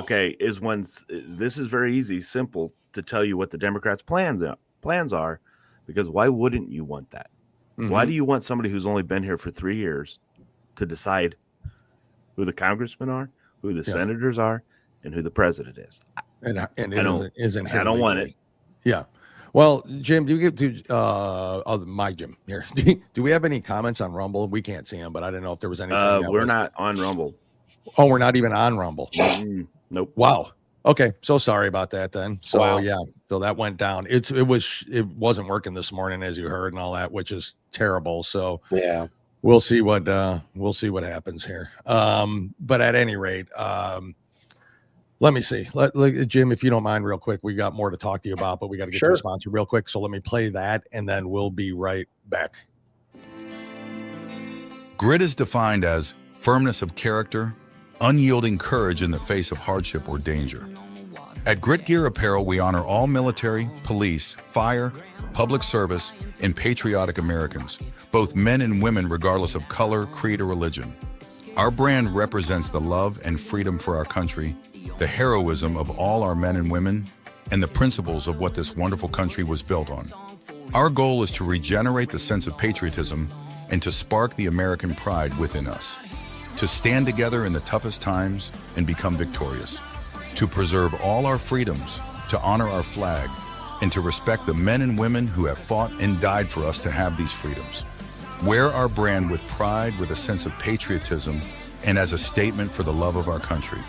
is when this is very easy, simple to tell you what the Democrats' plans are, because why wouldn't you want that? Why do you want somebody who's only been here for 3 years to decide who the congressmen are, who the senators are, and who the president is? And I don't want it. Yeah. Well, Jim, do you get to my Jim here? Do we have any comments on Rumble? We can't see them, but I didn't know if there was anything. We're not on Rumble. Oh, we're not even on Rumble. Nope. Wow. Okay. So sorry about that then. So so that went down. It wasn't working this morning, as you heard, and all that, which is terrible. So we'll see what happens here. But at any rate, let me see. Jim, if you don't mind, real quick, we got more to talk to you about, but we got to get to the sponsor real quick. So let me play that, and then we'll be right back. Grit is defined as firmness of character, unyielding courage in the face of hardship or danger. At Grit Gear Apparel, we honor all military, police, fire, public service, and patriotic Americans, both men and women regardless of color, creed, or religion. Our brand represents the love and freedom for our country, the heroism of all our men and women, and the principles of what this wonderful country was built on. Our goal is to regenerate the sense of patriotism and to spark the American pride within us, to stand together in the toughest times and become victorious, to preserve all our freedoms, to honor our flag, and to respect the men and women who have fought and died for us to have these freedoms. Wear our brand with pride, with a sense of patriotism, and as a statement for the love of our country.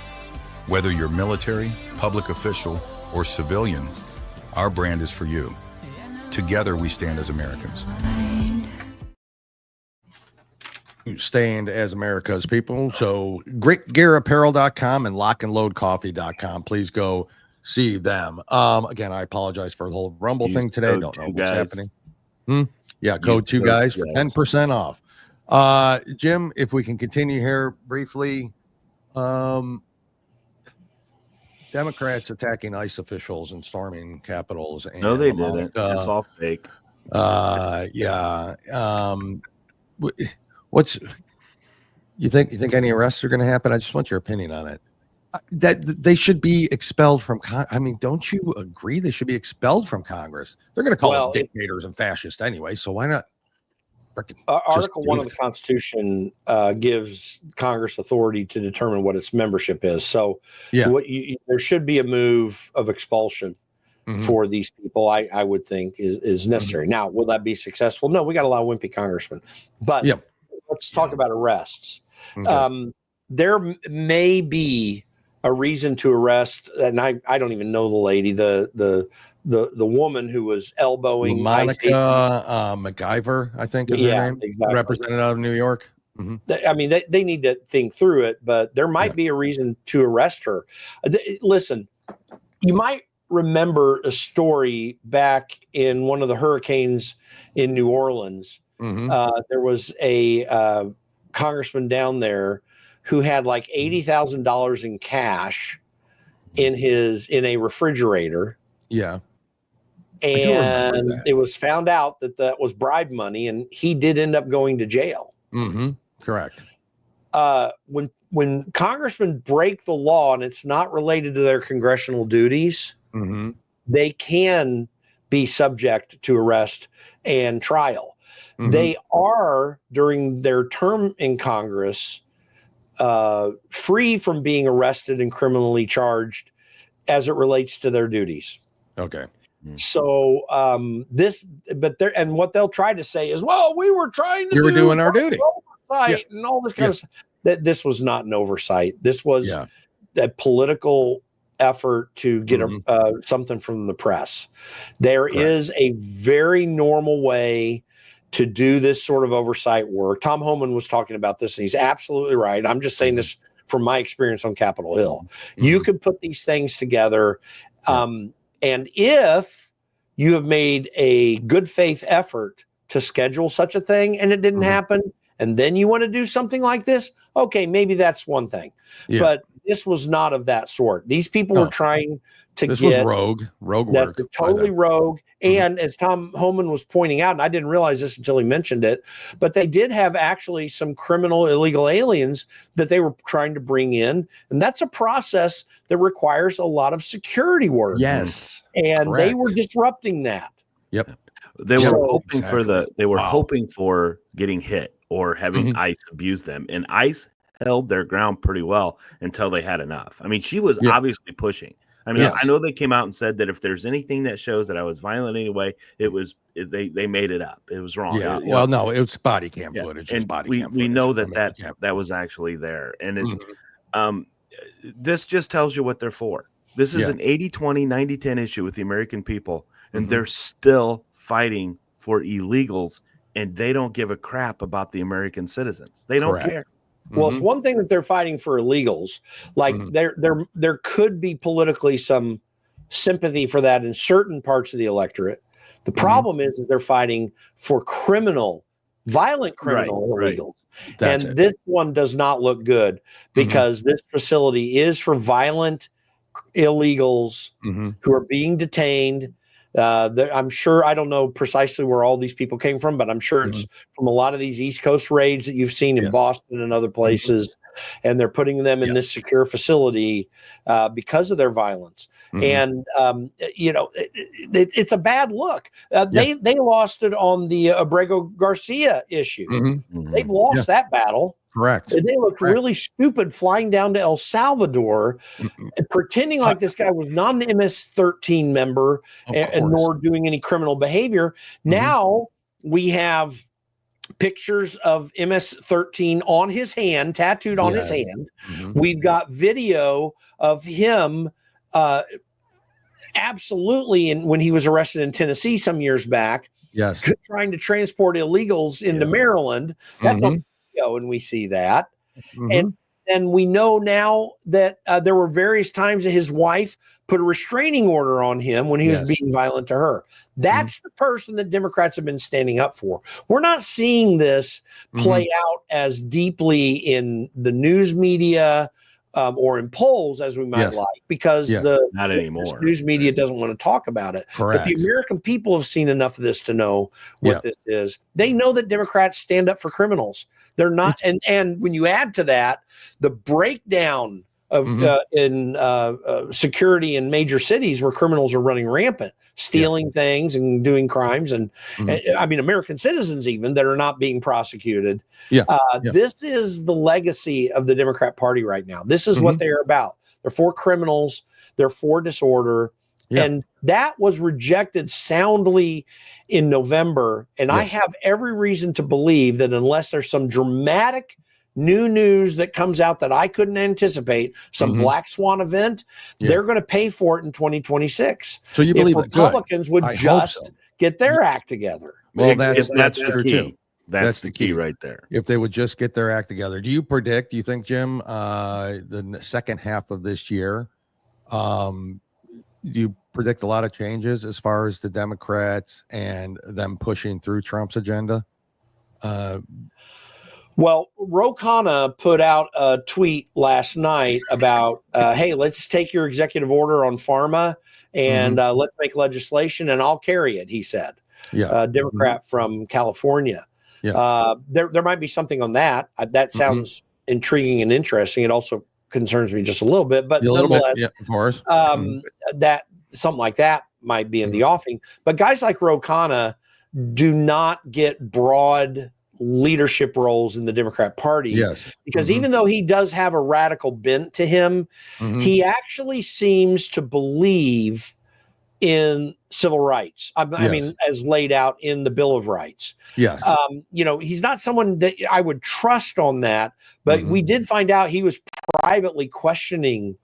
Whether you're military, public official, or civilian, our brand is for you. Together we stand as Americans. Stand as America's people. So gritgearapparel.com and lockandloadcoffee.com. Please go see them. Again, I apologize for the whole Rumble Use thing today. code Don't know 2 what's guys. happening. Yeah, Use code 2 code guys 2 for guys. 10% off. Jim, if we can continue here briefly. Democrats attacking ICE officials and storming capitals. And No, they didn't. It's all fake. Yeah. What's you think any arrests are going to happen? I just want your opinion on it. That they should be expelled from. I mean, don't you agree? They should be expelled from Congress. They're going to call us dictators and fascists anyway. So why not? Article 1 of the Constitution gives Congress authority to determine what its membership is. So there should be a move of expulsion for these people, I would think is necessary. Now, will that be successful? No, we got a lot of wimpy congressmen. But let's talk about arrests. Okay. There may be a reason to arrest, and I don't even know the lady, the woman who was elbowing Monica MacGyver, I think is her name, exactly. Representative of New York. I mean, they need to think through it, but there might be a reason to arrest her. Listen, you might remember a story back in one of the hurricanes in New Orleans. There was a congressman down there who had like $80,000 in cash in a refrigerator. Yeah. And it was found out that was bribe money, and he did end up going to jail. Correct. When congressmen break the law and it's not related to their congressional duties, they can be subject to arrest and trial. They are, during their term in Congress, free from being arrested and criminally charged as it relates to their duties. Okay. So and what they'll try to say is, well, we were trying to we were doing our duty, oversight and all this kind of stuff. That this was not an oversight. This was a political effort to get something from the press. There is a very normal way to do this sort of oversight work. Tom Homan was talking about this, and he's absolutely right. I'm just saying this from my experience on Capitol Hill. You can put these things together. And if you have made a good faith effort to schedule such a thing and it didn't happen, and then you want to do something like this, okay, maybe that's one thing. But this was not of that sort. These people were trying to this was rogue work. That's totally rogue. And as Tom Homan was pointing out, and I didn't realize this until he mentioned it, but they did have actually some criminal illegal aliens that they were trying to bring in. And that's a process that requires a lot of security work. Yes. And they were disrupting that. Yep. They were hoping for getting hit or having ICE abuse them. And ICE held their ground pretty well until they had enough. I mean, she was obviously pushing. I mean, I know they came out and said that if there's anything that shows that I was violent anyway, they made it up. It was wrong. Yeah. No, it was body cam footage. And we know that was actually there. And this just tells you what they're for. This is an 80-20, 90-10 issue with the American people, and they're still fighting for illegals, and they don't give a crap about the American citizens. They don't care. Well, it's one thing that they're fighting for illegals. Like there could be politically some sympathy for that in certain parts of the electorate. The problem is that they're fighting for violent criminal illegals. And this one does not look good because this facility is for violent illegals who are being detained. I'm sure, I don't know precisely where all these people came from, but I'm sure it's from a lot of these East Coast raids that you've seen in Boston and other places. And they're putting them in this secure facility because of their violence. And, it's a bad look. They lost it on the Abrego Garcia issue. They've lost that battle. Correct. And they looked really stupid flying down to El Salvador, pretending like this guy was not an MS-13 member and nor doing any criminal behavior. Now we have pictures of MS-13 on his hand, tattooed on his hand. We've got video of him absolutely when he was arrested in Tennessee some years back, trying to transport illegals into Maryland. That's and we see that. And then we know now that there were various times that his wife put a restraining order on him when he was being violent to her. That's the person that Democrats have been standing up for. We're not seeing this play out as deeply in the news media or in polls as we might like, because not anymore. News media doesn't want to talk about it. Correct. But the American people have seen enough of this to know what this is. They know that Democrats stand up for criminals. They're not, and when you add to that the breakdown of in security in major cities where criminals are running rampant, stealing things and doing crimes, and I mean American citizens even that are not being prosecuted. This is the legacy of the Democrat Party right now. This is what they're about. They're for criminals. They're for disorder. And that was rejected soundly in November. And I have every reason to believe that unless there's some dramatic new news that comes out that I couldn't anticipate, some black swan event, they're going to pay for it in 2026. So you believe Republicans would just get their act together. Well, that's the key. Too. That's the key right there. If they would just get their act together. Do you think, Jim, the second half of this year, do you predict a lot of changes as far as the Democrats and them pushing through Trump's agenda? Well, Ro Khanna put out a tweet last night about, hey, let's take your executive order on pharma and let's make legislation and I'll carry it, he said. Democrat from California. There might be something on that. That sounds intriguing and interesting. It also concerns me just a little bit, but nonetheless, of course. That something like that might be in the offing. But guys like Ro Khanna do not get broad leadership roles in the Democrat Party, because even though he does have a radical bent to him, he actually seems to believe in civil rights. I mean, as laid out in the Bill of Rights. He's not someone that I would trust on that, but we did find out he was privately questioning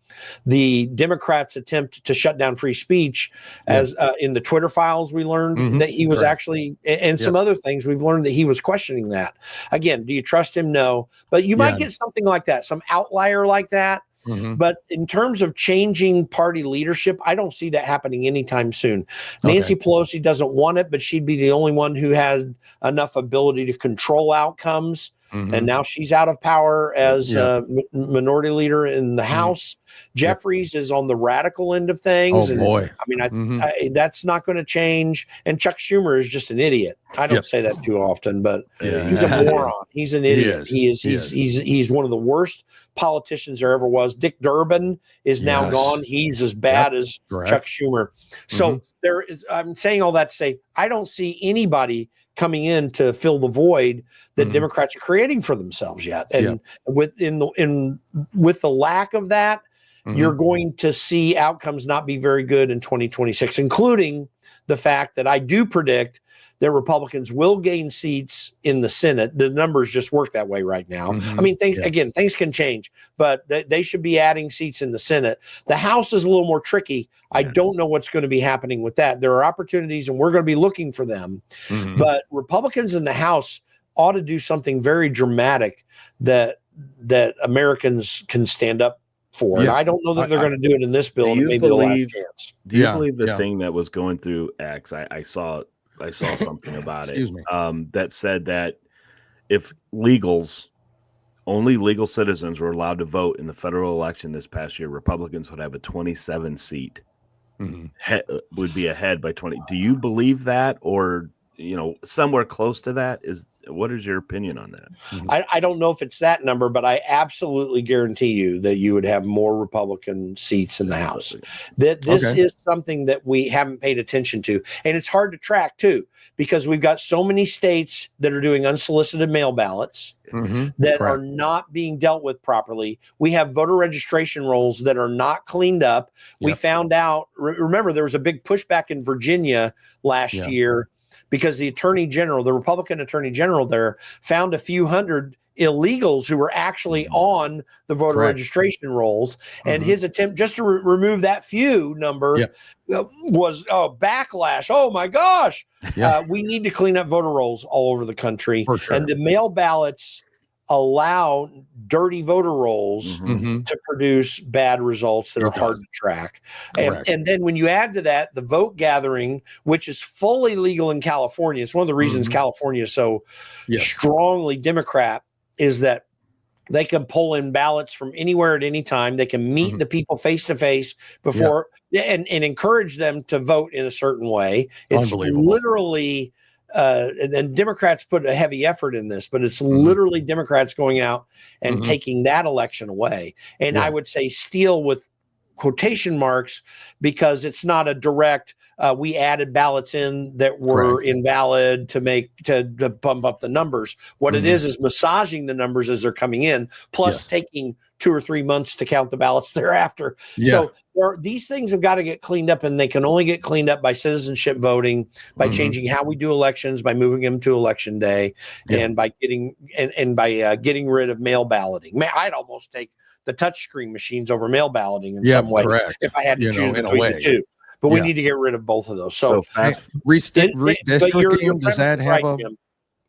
the Democrats' attempt to shut down free speech, as in the Twitter files we learned that he was actually, and some other things we've learned that he was questioning that. Again, do you trust him? No, but you might get something like that, some outlier like that. But in terms of changing party leadership, I don't see that happening anytime soon. Nancy Pelosi doesn't want it, but she'd be the only one who has enough ability to control outcomes. And now she's out of power as minority leader in the House. Jeffries is on the radical end of things. That's not going to change. And Chuck Schumer is just an idiot. I don't say that too often, but he's a moron. He's an idiot. He's one of the worst politicians there ever was. Dick Durbin is now gone. He's as bad as Chuck Schumer. So I'm saying all that to say, I don't see anybody coming in to fill the void that Democrats are creating for themselves yet. And with the lack of that, you're going to see outcomes not be very good in 2026, including the fact that I do predict that Republicans will gain seats in the Senate. The numbers just work that way right now. I mean, things can change, but they should be adding seats in the Senate. The House is a little more tricky. I don't know what's going to be happening with that. There are opportunities, and we're going to be looking for them. But Republicans in the House ought to do something very dramatic that Americans can stand up for. And I don't know that they're going to do it in this bill. Do you believe the thing that was going through X? I saw something about it that said that if only legal citizens were allowed to vote in the federal election this past year, Republicans would have a 27 seat, would be ahead by 20. Do you believe that, or somewhere close to that? What is your opinion on that? I don't know if it's that number, but I absolutely guarantee you that you would have more Republican seats in the House. This is something that we haven't paid attention to. And it's hard to track, too, because we've got so many states that are doing unsolicited mail ballots that are not being dealt with properly. We have voter registration rolls that are not cleaned up. We found out, remember, there was a big pushback in Virginia last year, because the Republican attorney general there found a few hundred illegals who were actually on the voter registration rolls. And his attempt just to remove that few number was backlash. Oh, my gosh. We need to clean up voter rolls all over the country. And the mail ballots allow dirty voter rolls to produce bad results that are hard to track. And then when you add to that the vote gathering, which is fully legal in California, it's one of the reasons California is so strongly Democrat, is that they can pull in ballots from anywhere at any time. They can meet the people face to face before and encourage them to vote in a certain way. It's literally and Democrats put a heavy effort in this, but it's literally Democrats going out and taking that election away. And I would say steal with quotation marks, because it's not a direct, we added ballots in that were invalid to bump up the numbers. What it is massaging the numbers as they're coming in, plus taking 2 or 3 months to count the ballots thereafter. So these things have got to get cleaned up, and they can only get cleaned up by citizenship voting, by changing how we do elections, by moving them to election day, and by getting getting rid of mail balloting. I'd almost take the touchscreen machines over mail balloting in some way if I had to choose between the two. But we need to get rid of both of those. So redistricting,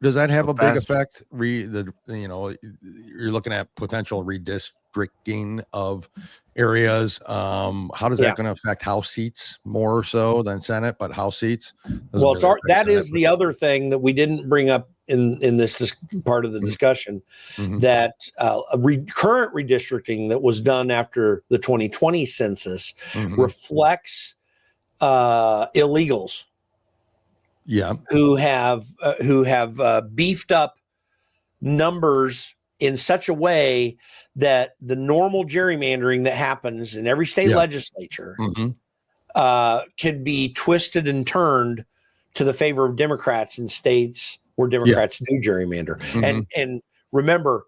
does that have a big effect? You're looking at potential redistricting of areas. How does that going to affect House seats more so than Senate, but House seats? Well, that is the other thing that we didn't bring up in this part of the discussion, that current redistricting that was done after the 2020 census reflects illegals who have beefed up numbers in such a way that the normal gerrymandering that happens in every state legislature can be twisted and turned to the favor of Democrats in states where Democrats do gerrymander. And remember,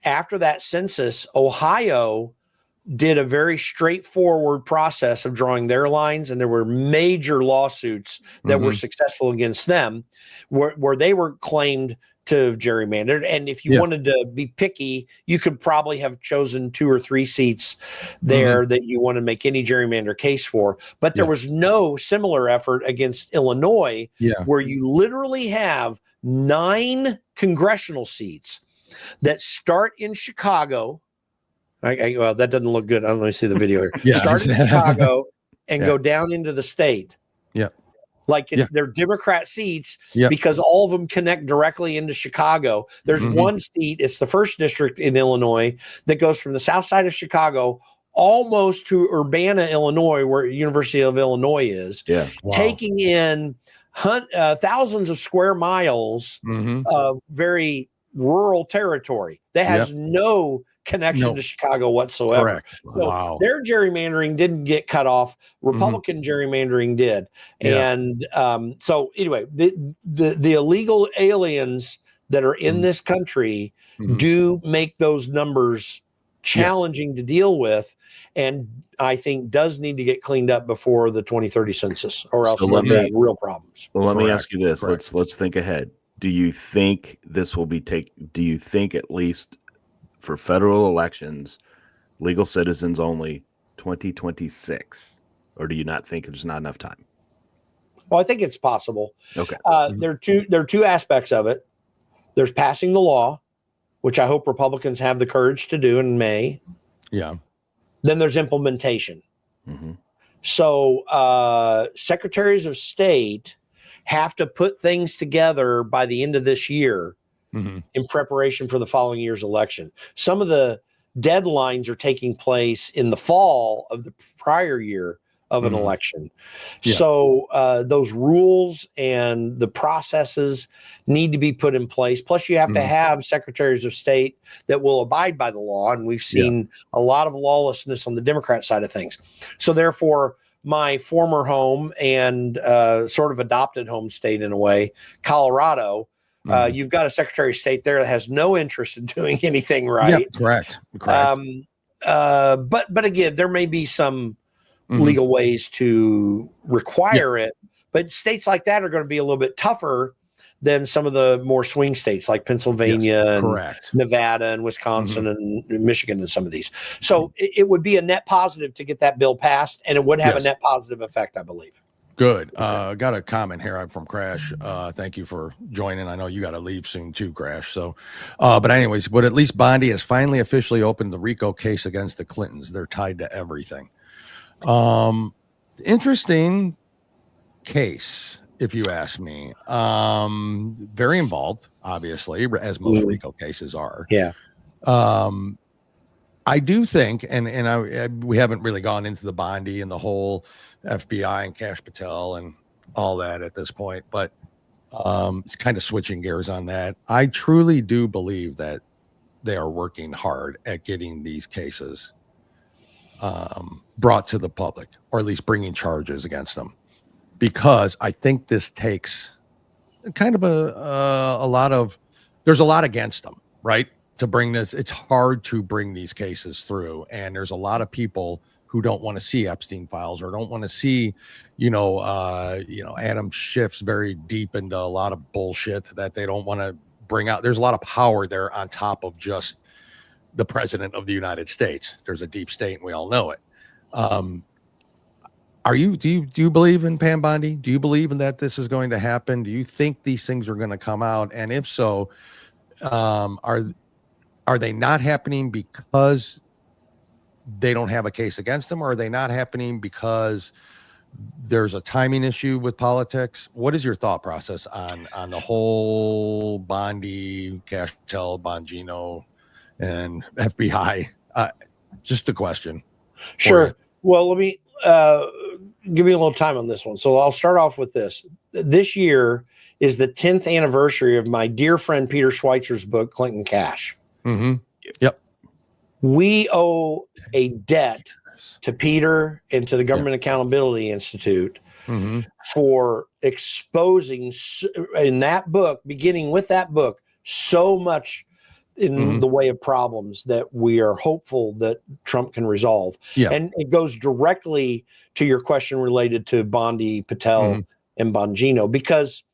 after that census, Ohio did a very straightforward process of drawing their lines, and there were major lawsuits that were successful against them, where they were claimed to have gerrymandered. And if you wanted to be picky, you could probably have chosen 2 or 3 seats there that you want to make any gerrymander case for. But there was no similar effort against Illinois, where you literally have 9 congressional seats that start in Chicago. Well, that doesn't look good. Let me see the video here. Start in Chicago and go down into the state. Like they're Democrat seats because all of them connect directly into Chicago. There's one seat, it's the 1st district in Illinois, that goes from the south side of Chicago almost to Urbana, Illinois, where University of Illinois is, taking in thousands of square miles of very rural territory that has no connection to Chicago whatsoever. So their gerrymandering didn't get cut off. Republican gerrymandering did. And so anyway, the illegal aliens that are in this country do make those numbers challenging to deal with, and I think does need to get cleaned up before the 2030 census, or else we'll have real problems. Well, let me ask you this. Let's think ahead. Do you think this will be do you think, at least for federal elections, legal citizens only 2026, or do you not think there's not enough time? Well, I think it's possible. Okay. There are two aspects of it. There's passing the law, which I hope Republicans have the courage to do in May. Then there's implementation. So secretaries of state have to put things together by the end of this year in preparation for the following year's election. Some of the deadlines are taking place in the fall of the prior year of an election. So those rules and the processes need to be put in place. Plus, you have to have secretaries of state that will abide by the law. And we've seen a lot of lawlessness on the Democrat side of things. So therefore, my former home and sort of adopted home state in a way, Colorado, you've got a secretary of state there that has no interest in doing anything right. Correct. But again, there may be some legal ways to require it, but states like that are going to be a little bit tougher than some of the more swing states like Pennsylvania and Nevada and Wisconsin and Michigan and some of these. So it would be a net positive to get that bill passed, and it would have a net positive effect, I believe. Good. Got a comment here from Crash. Thank you for joining. I know you got to leave soon too, Crash. So, but anyways, but at least Bondi has finally officially opened the RICO case against the Clintons. They're tied to everything. Interesting case, if you ask me. Very involved, obviously, as most RICO cases are. Yeah. I do think, and we haven't really gone into the Bondi and the whole FBI and Cash Patel and all that at this point, but it's kind of switching gears on that. I truly do believe that they are working hard at getting these cases brought to the public, or at least bringing charges against them, because I think this takes kind of there's a lot against them, right? To bring this, it's hard to bring these cases through, and there's a lot of people who don't want to see Epstein files, or don't want to see, Adam Schiff's very deep into a lot of bullshit that they don't want to bring out. There's a lot of power there on top of just the president of the United States. There's a deep state, and we all know it. Do you believe in Pam Bondi? Do you believe in that this is going to happen? Do you think these things are going to come out? And if so, are they not happening because they don't have a case against them, or are they not happening because there's a timing issue with politics? What is your thought process on the whole Bondi, Cash Patel, Bongino, and FBI? Just a question. Sure. Well, let me give me a little time on this one. So I'll start off with this. This year is the 10th anniversary of my dear friend Peter Schweitzer's book, Clinton Cash. Mm-hmm. Yep. We owe a debt to Peter and to the Government Accountability Institute for exposing in that book, beginning with that book, so much in the way of problems that we are hopeful that Trump can resolve. Yeah. And it goes directly to your question related to Bondi, Patel, and Bongino, because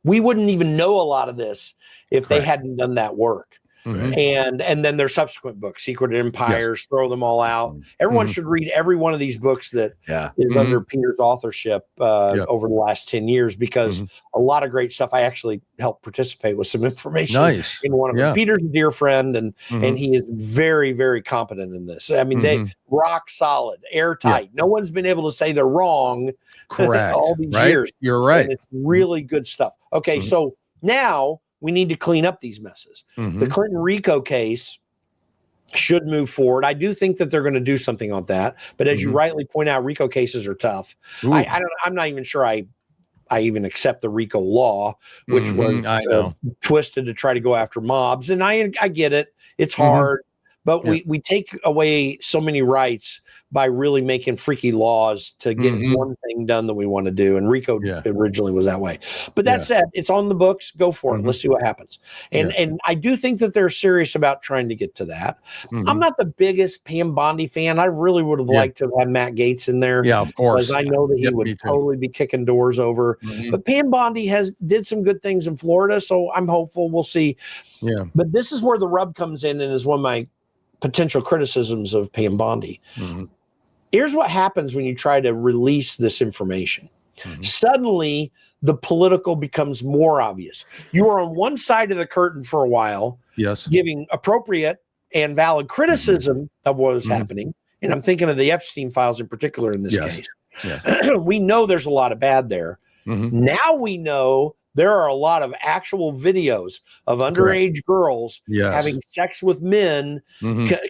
we wouldn't even know a lot of this if they hadn't done that work. And then their subsequent books, Secret Empires, throw them all out. Everyone should read every one of these books that is under Peter's authorship over the last 10 years, because a lot of great stuff. I actually helped participate with some information in one of them. Peter's a dear friend, and he is very, very competent in this. I mean, they rock solid, airtight. No one's been able to say they're wrong. Correct. All these years. You're right. And it's really good stuff. Okay, so now we need to clean up these messes. The Clinton RICO case should move forward. I do think that they're going to do something on that. But as you rightly point out, RICO cases are tough. I'm not even sure I even accept the RICO law, which was twisted to try to go after mobs. And I get it. It's hard. But we take away so many rights by really making freaky laws to get one thing done that we want to do. And RICO originally was that way. But that said, it's on the books. Go for it. Let's see what happens. And I do think that they're serious about trying to get to that. I'm not the biggest Pam Bondi fan. I really would have liked to have had Matt Gaetz in there. Yeah, of course. Because I know that he would totally be kicking doors over. But Pam Bondi did some good things in Florida. So I'm hopeful. We'll see. Yeah. But this is where the rub comes in, and is one of my potential criticisms of Pam Bondi. Here's what happens when you try to release this information. Suddenly, the political becomes more obvious. You are on one side of the curtain for a while, giving appropriate and valid criticism of what was happening. And I'm thinking of the Epstein files in particular in this case. We know there's a lot of bad there. Now we know there are a lot of actual videos of underage girls having sex with men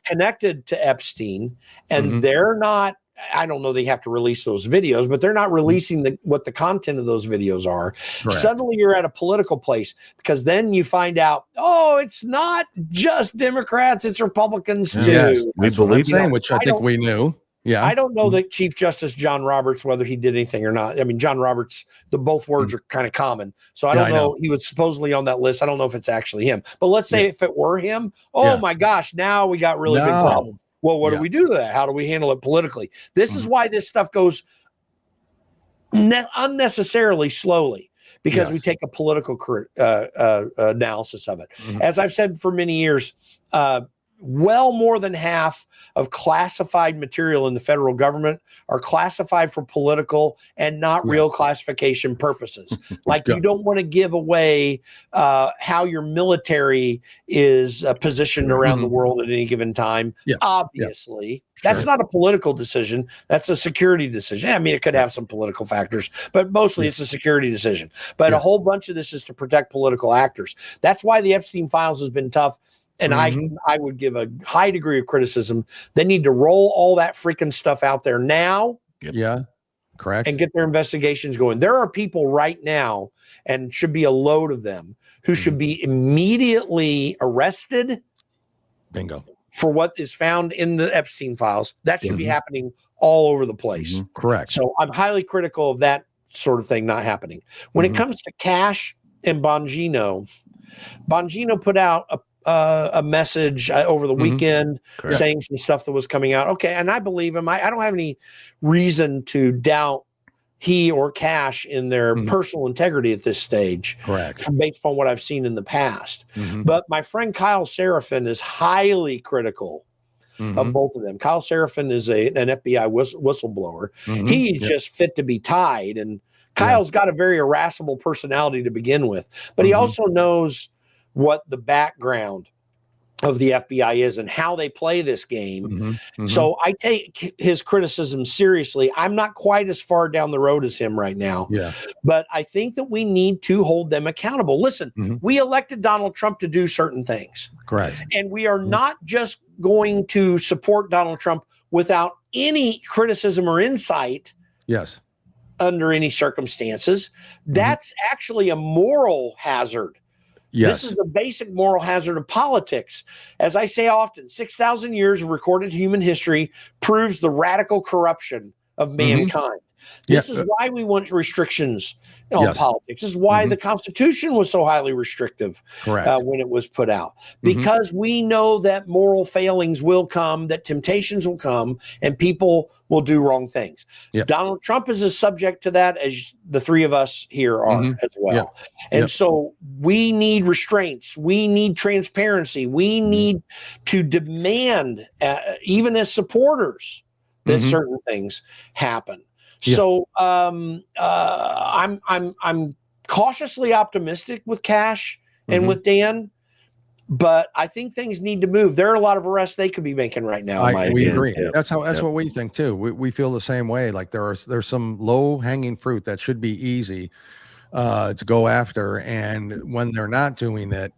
connected to Epstein. And they're not, I don't know, they have to release those videos, but they're not releasing what the content of those videos are. Correct. Suddenly you're at a political place, because then you find out, it's not just Democrats, it's Republicans too. Yes, we believe that, which I think we knew. Yeah, I don't know that Chief Justice John Roberts, whether he did anything or not. I mean, John Roberts, both words are kind of common. So I don't know. He was supposedly on that list. I don't know if it's actually him. But let's say if it were him, my gosh, now we got really big problems. Well, what do we do to that? How do we handle it politically? This is why this stuff goes unnecessarily slowly, because we take a political analysis of it. As I've said for many years, well more than half of classified material in the federal government are classified for political and not real classification purposes. Like you don't want to give away how your military is positioned around the world at any given time. Obviously, that's not a political decision. That's a security decision. I mean, it could have some political factors, but mostly it's a security decision. But a whole bunch of this is to protect political actors. That's why the Epstein files has been tough. And I would give a high degree of criticism. They need to roll all that freaking stuff out there now. Yeah, correct. And get their investigations going. There are people right now, and should be a load of them, who should be immediately arrested. Bingo. For what is found in the Epstein files. That should be happening all over the place. Correct. So I'm highly critical of that sort of thing not happening. When it comes to Cash and Bongino put out a message over the weekend saying some stuff that was coming out. Okay, and I believe him. I don't have any reason to doubt he or Cash in their personal integrity at this stage. Correct. Based on what I've seen in the past. But my friend Kyle Seraphin is highly critical of both of them. Kyle Seraphin is an FBI whistleblower. He's just fit to be tied. And Kyle's got a very irascible personality to begin with. But he also knows what the background of the FBI is and how they play this game. So I take his criticism seriously. I'm not quite as far down the road as him right now. But I think that we need to hold them accountable. Listen, we elected Donald Trump to do certain things. Correct. And we are not just going to support Donald Trump without any criticism or insight. Yes. Under any circumstances. That's actually a moral hazard. Yes. This is the basic moral hazard of politics. As I say often, 6,000 years of recorded human history proves the radical corruption of mankind. This is why we want restrictions on politics. This is why the Constitution was so highly restrictive when it was put out. Because we know that moral failings will come, that temptations will come, and people will do wrong things. Donald Trump is as subject to that as the three of us here are as well. And so we need restraints. We need transparency. We need to demand, even as supporters, that certain things happen. So I'm cautiously optimistic with Cash and with Dan, but I think things need to move. There are a lot of arrests they could be making right now. We agree. That's what we think too. We feel the same way. Like there's some low hanging fruit that should be easy to go after, and when they're not doing it,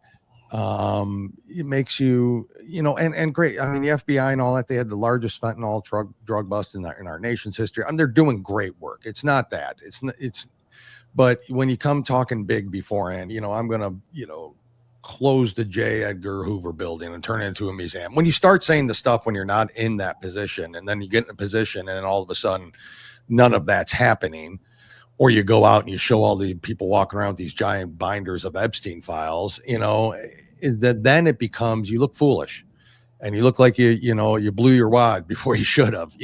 it makes you and great. I mean, the FBI and all that, they had the largest fentanyl drug bust in our nation's history. I mean, they're doing great work. It's not that but when you come talking big beforehand, I'm going to, close the J. Edgar Hoover building and turn it into a museum. When you start saying the stuff when you're not in that position, and then you get in a position and then all of a sudden none of that's happening, or you go out and you show all the people walking around with these giant binders of Epstein files, then it becomes, you look foolish and you look like you blew your wad before you should have,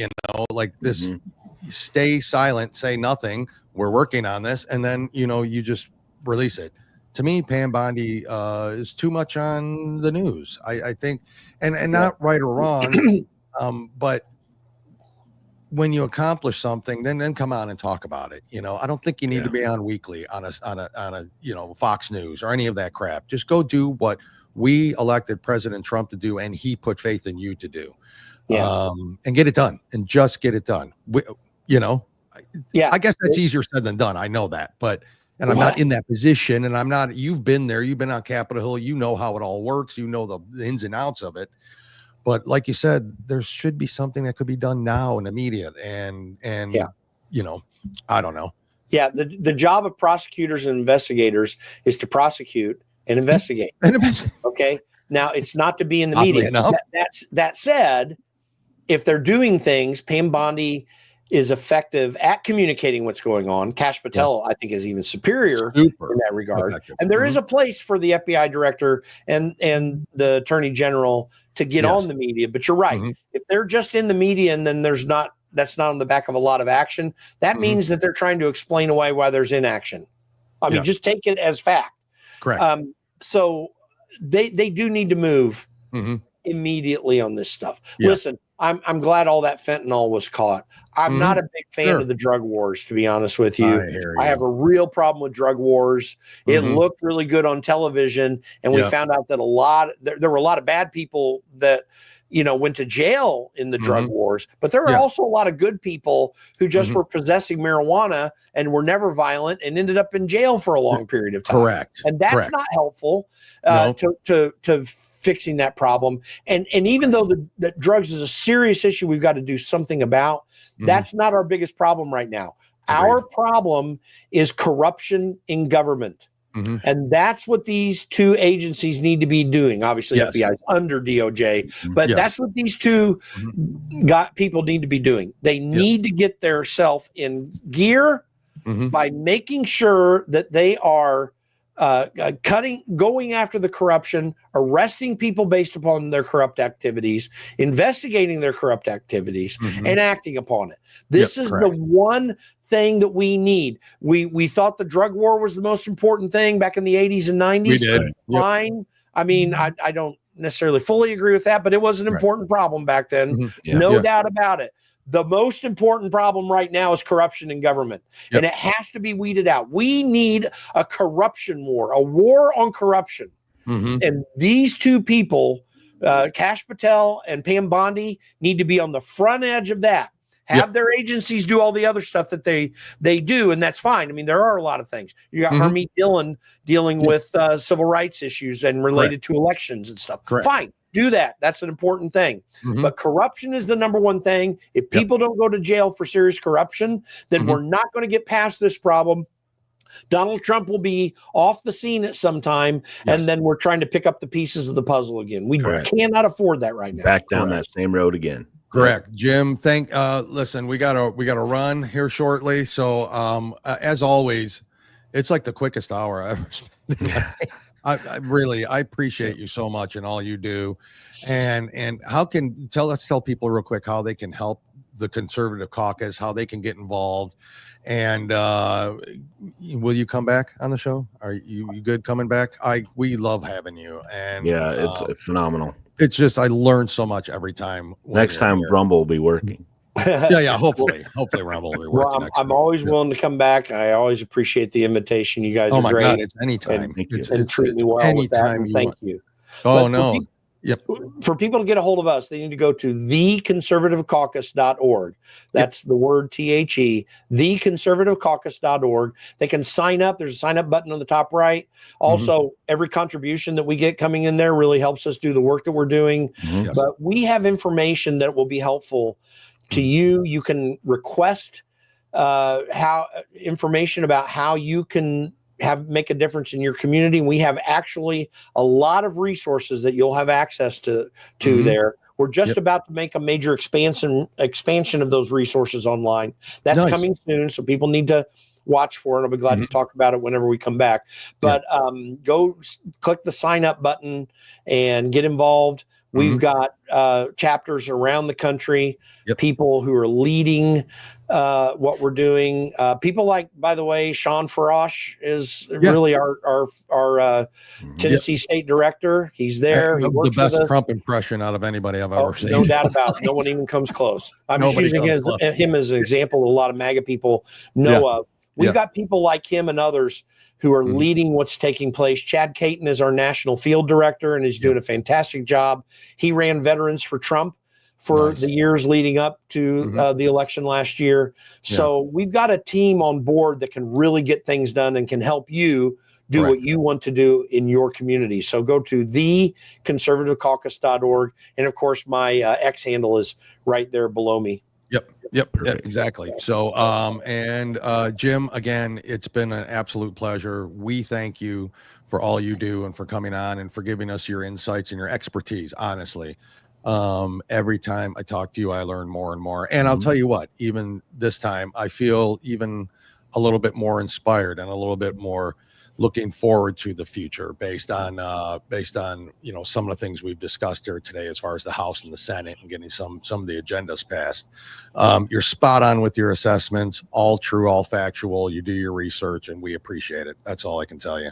like this. You stay silent, say nothing. We're working on this. And then, you just release it. To me, Pam Bondi is too much on the news. I think, and not right or wrong, but when you accomplish something, then come on and talk about it. I don't think you need to be on weekly on a Fox News or any of that crap. Just go do what we elected President Trump to do, and he put faith in you to do. And get it done, and just get it done. I guess that's easier said than done. I know that, and I'm not in that position, and I'm not. You've been there. You've been on Capitol Hill. You know how it all works. You know the ins and outs of it. But like you said, there should be something that could be done now and immediate. And I don't know. Yeah, the job of prosecutors and investigators is to prosecute and investigate. Okay. Now it's not to be in the media. That said, if they're doing things, Pam Bondi is effective at communicating what's going on. Kash Patel, I think, is even superior in that regard. Effective. And there is a place for the FBI director and the attorney general to get on the media. But you're right. If they're just in the media and then that's not on the back of a lot of action, that means that they're trying to explain away why there's inaction. I mean, just take it as fact. Correct. So they do need to move. immediately on this stuff. Yeah. Listen, I'm glad all that fentanyl was caught. I'm not a big fan of the drug wars, to be honest with you. I hear I you. have a real problem with drug wars. It looked really good on television, and we found out that there were a lot of bad people that went to jail in the drug wars, but there are also a lot of good people who just were possessing marijuana and were never violent and ended up in jail for a long period of time. Correct. And that's not helpful to fixing that problem. And even though that drugs is a serious issue we've got to do something about, that's not our biggest problem right now. Our problem is corruption in government. And that's what these two agencies need to be doing. Obviously, FBI is under DOJ, but that's what these two people need to be doing. They need to get their self in gear by making sure that they are going after the corruption, arresting people based upon their corrupt activities, investigating their corrupt activities, and acting upon it. This is the one thing that we need. We thought the drug war was the most important thing back in the 80s and 90s. We did. Fine. I mean, I don't necessarily fully agree with that, but it was an important problem back then. No doubt about it. The most important problem right now is corruption in government, and it has to be weeded out. We need a corruption war, a war on corruption. And these two people, Kash Patel and Pam Bondi, need to be on the front edge of that. Have their agencies do all the other stuff that they do, and that's fine. I mean, there are a lot of things. You got Hermie Dillon dealing with civil rights issues and related to elections and stuff. Fine. Do that. That's an important thing. But corruption is the number one thing. If people don't go to jail for serious corruption, then we're not going to get past this problem. Donald Trump will be off the scene at some time, and then we're trying to pick up the pieces of the puzzle again. We cannot afford that right now. Back down that same road again. Correct. Jim, listen, we gotta run here shortly. So as always, it's like the quickest hour I ever spent. I appreciate you so much and all you do. And let's tell people real quick how they can help the Conservative Caucus, how they can get involved. And will you come back on the show? Are you good coming back? We love having you. And it's phenomenal. It's just I learn so much every time. Next time Rumble will be working. Hopefully Rumble will be working. Well, I'm always willing to come back. I always appreciate the invitation. You guys are great. God, it's anytime. And treat me well with that. Thank you. Oh, no. For people to get a hold of us, they need to go to theconservativecaucus.org. That's the word THE, theconservativecaucus.org. They can sign up. There's a sign up button on the top right. Also, every contribution that we get coming in there really helps us do the work that we're doing. But we have information that will be helpful to you. You can request information about how you can make a difference in your community. We have actually a lot of resources that you'll have access to there. We're just about to make a major expansion of those resources online. That's coming soon, so people need to watch for it. I'll be glad to talk about it whenever we come back. But go click the sign up button and get involved. We've got chapters around the country, people who are leading what we're doing. People like, by the way, Sean Farash is really our Tennessee state director. He's there. He works the best with us. Trump impression out of anybody I've ever seen. No doubt about it. No one even comes close. I'm just using him as an example a lot of MAGA people know of. We've got people like him and others who are leading what's taking place. Chad Caton is our national field director, and he's doing a fantastic job. He ran Veterans for Trump for the years leading up to the election last year. So we've got a team on board that can really get things done and can help you do what you want to do in your community. So go to theconservativecaucus.org. And of course, my X handle is right there below me. Yep, exactly. So, Jim, again, it's been an absolute pleasure. We thank you for all you do and for coming on and for giving us your insights and your expertise. Honestly, every time I talk to you, I learn more and more. And I'll tell you what, even this time, I feel even a little bit more inspired and a little bit more looking forward to the future based on some of the things we've discussed here today as far as the House and the Senate and getting some of the agendas passed. You're spot on with your assessments, all true, all factual. You do your research and we appreciate it. That's all I can tell you.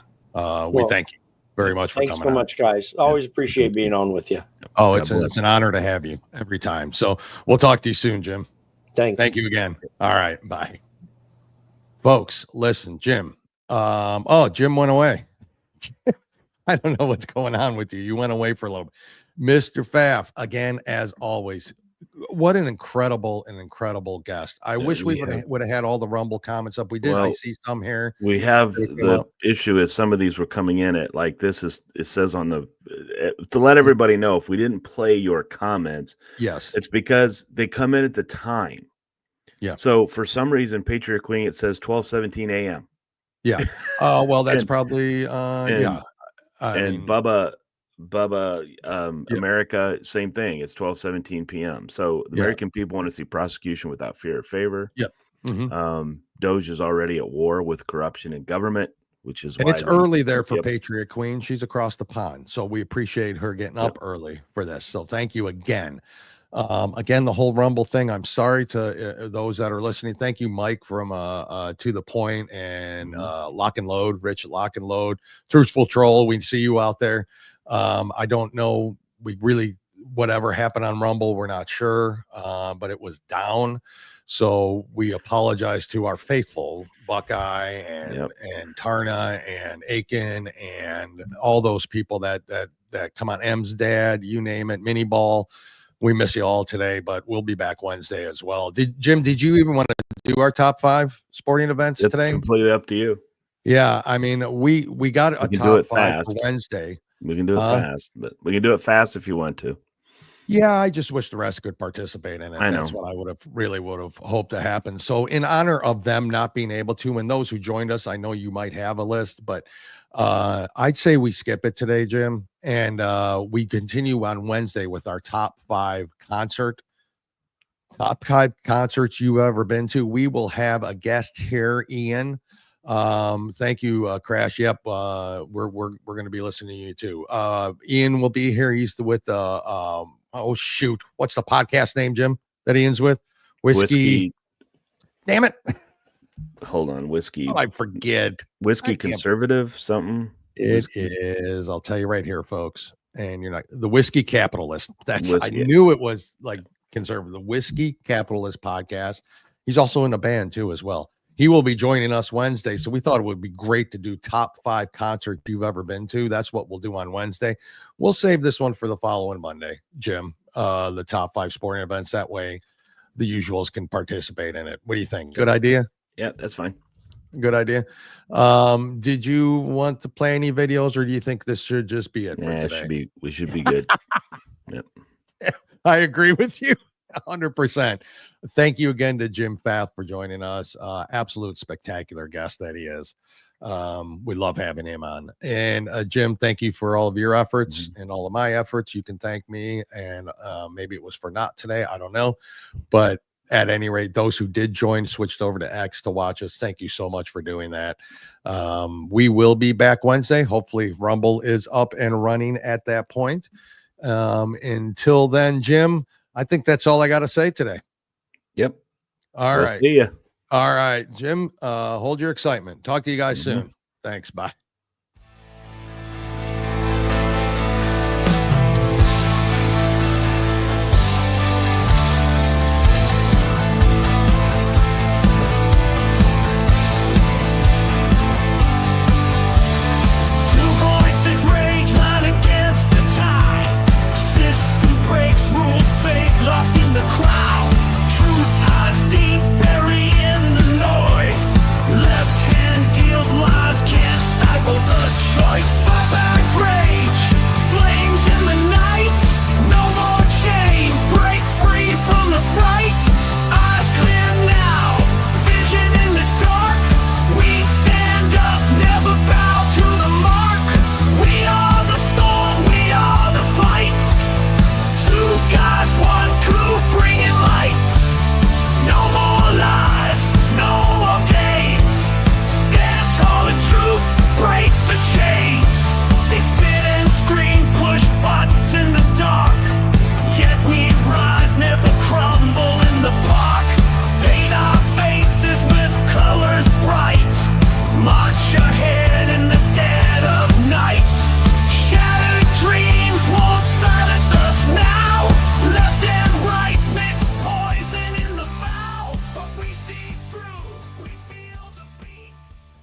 We thank you. very much for Thanks coming so on. much, guys. Always appreciate being on with you. Oh, it's an honor to have you every time. So we'll talk to you soon, Jim. Thanks. Thank you again. All right. Bye. Folks, listen, Jim. Jim went away. I don't know what's going on with you. You went away for a little bit. Mr. Pfaff, again, as always, what an incredible guest. I wish we would have had all the Rumble comments up. We did. I see some here. We have the issue is some of these were coming in at like this is it says on the to let everybody know if we didn't play your comments. Yes, it's because they come in at the time. Yeah. So for some reason, Patriot Queen, it says 12:17 a.m. Yeah. Well, that's probably and Bubba America, same thing. It's 12:17 p.m. So the American people want to see prosecution without fear or favor. Yep. Mm-hmm. Doge is already at war with corruption in government, which is why it's early there for Patriot Queen. She's across the pond, so we appreciate her getting up early for this. So thank you again. Again, the whole Rumble thing. I'm sorry to those that are listening. Thank you, Mike, from To the Point and Lock and Load, Rich at Lock and Load, Truthful Troll. We see you out there. I don't know. We really, whatever happened on Rumble, we're not sure, but it was down. So we apologize to our faithful Buckeye and Tarna and Aiken and all those people that come on. M's dad, you name it, Mini Ball. We miss you all today, but we'll be back Wednesday as well. Jim, did you even want to do our top 5 sporting events today? Completely up to you. Yeah, I mean, we got a top 5 for Wednesday. We can do it fast, but we can do it fast if you want to. Yeah, I just wish the rest could participate in it. That's what I would have hoped to happen. So in honor of them not being able to, and those who joined us, I know you might have a list, but I'd say we skip it today, Jim, and we continue on Wednesday with our top 5 concerts you've ever been to. We will have a guest here, Ian. Thank you, Crash. Yep, we're going to be listening to you too. Ian will be here. He's with what's the podcast name, Jim, that Ian's with? Whiskey. Damn it. Hold on, Whiskey. Oh, I forget. Whiskey Conservative something. It is. I'll tell you right here, folks. And you're not the Whiskey Capitalist. I knew it was like conservative. The Whiskey Capitalist podcast. He's also in a band too, as well. He will be joining us Wednesday. So we thought it would be great to do top 5 concerts you've ever been to. That's what we'll do on Wednesday. We'll save this one for the following Monday, Jim. The top 5 sporting events. That way the usuals can participate in it. What do you think? Good idea? Yeah, that's fine. Good idea. Did you want to play any videos, or do you think this should just be it for today? We should be good. Yep. I agree with you 100%. Thank you again to Jim Pfaff for joining us. Absolute spectacular guest that he is. We love having him on. And Jim, thank you for all of your efforts and all of my efforts. You can thank me, and maybe it was for not today. I don't know, but at any rate, those who did join, switched over to X to watch us, thank you so much for doing that. We will be back Wednesday. Hopefully Rumble is up and running at that point. Until then, Jim, I think that's all I got to say today. Yep. All right. See ya. All right, Jim, hold your excitement. Talk to you guys soon. Thanks. Bye.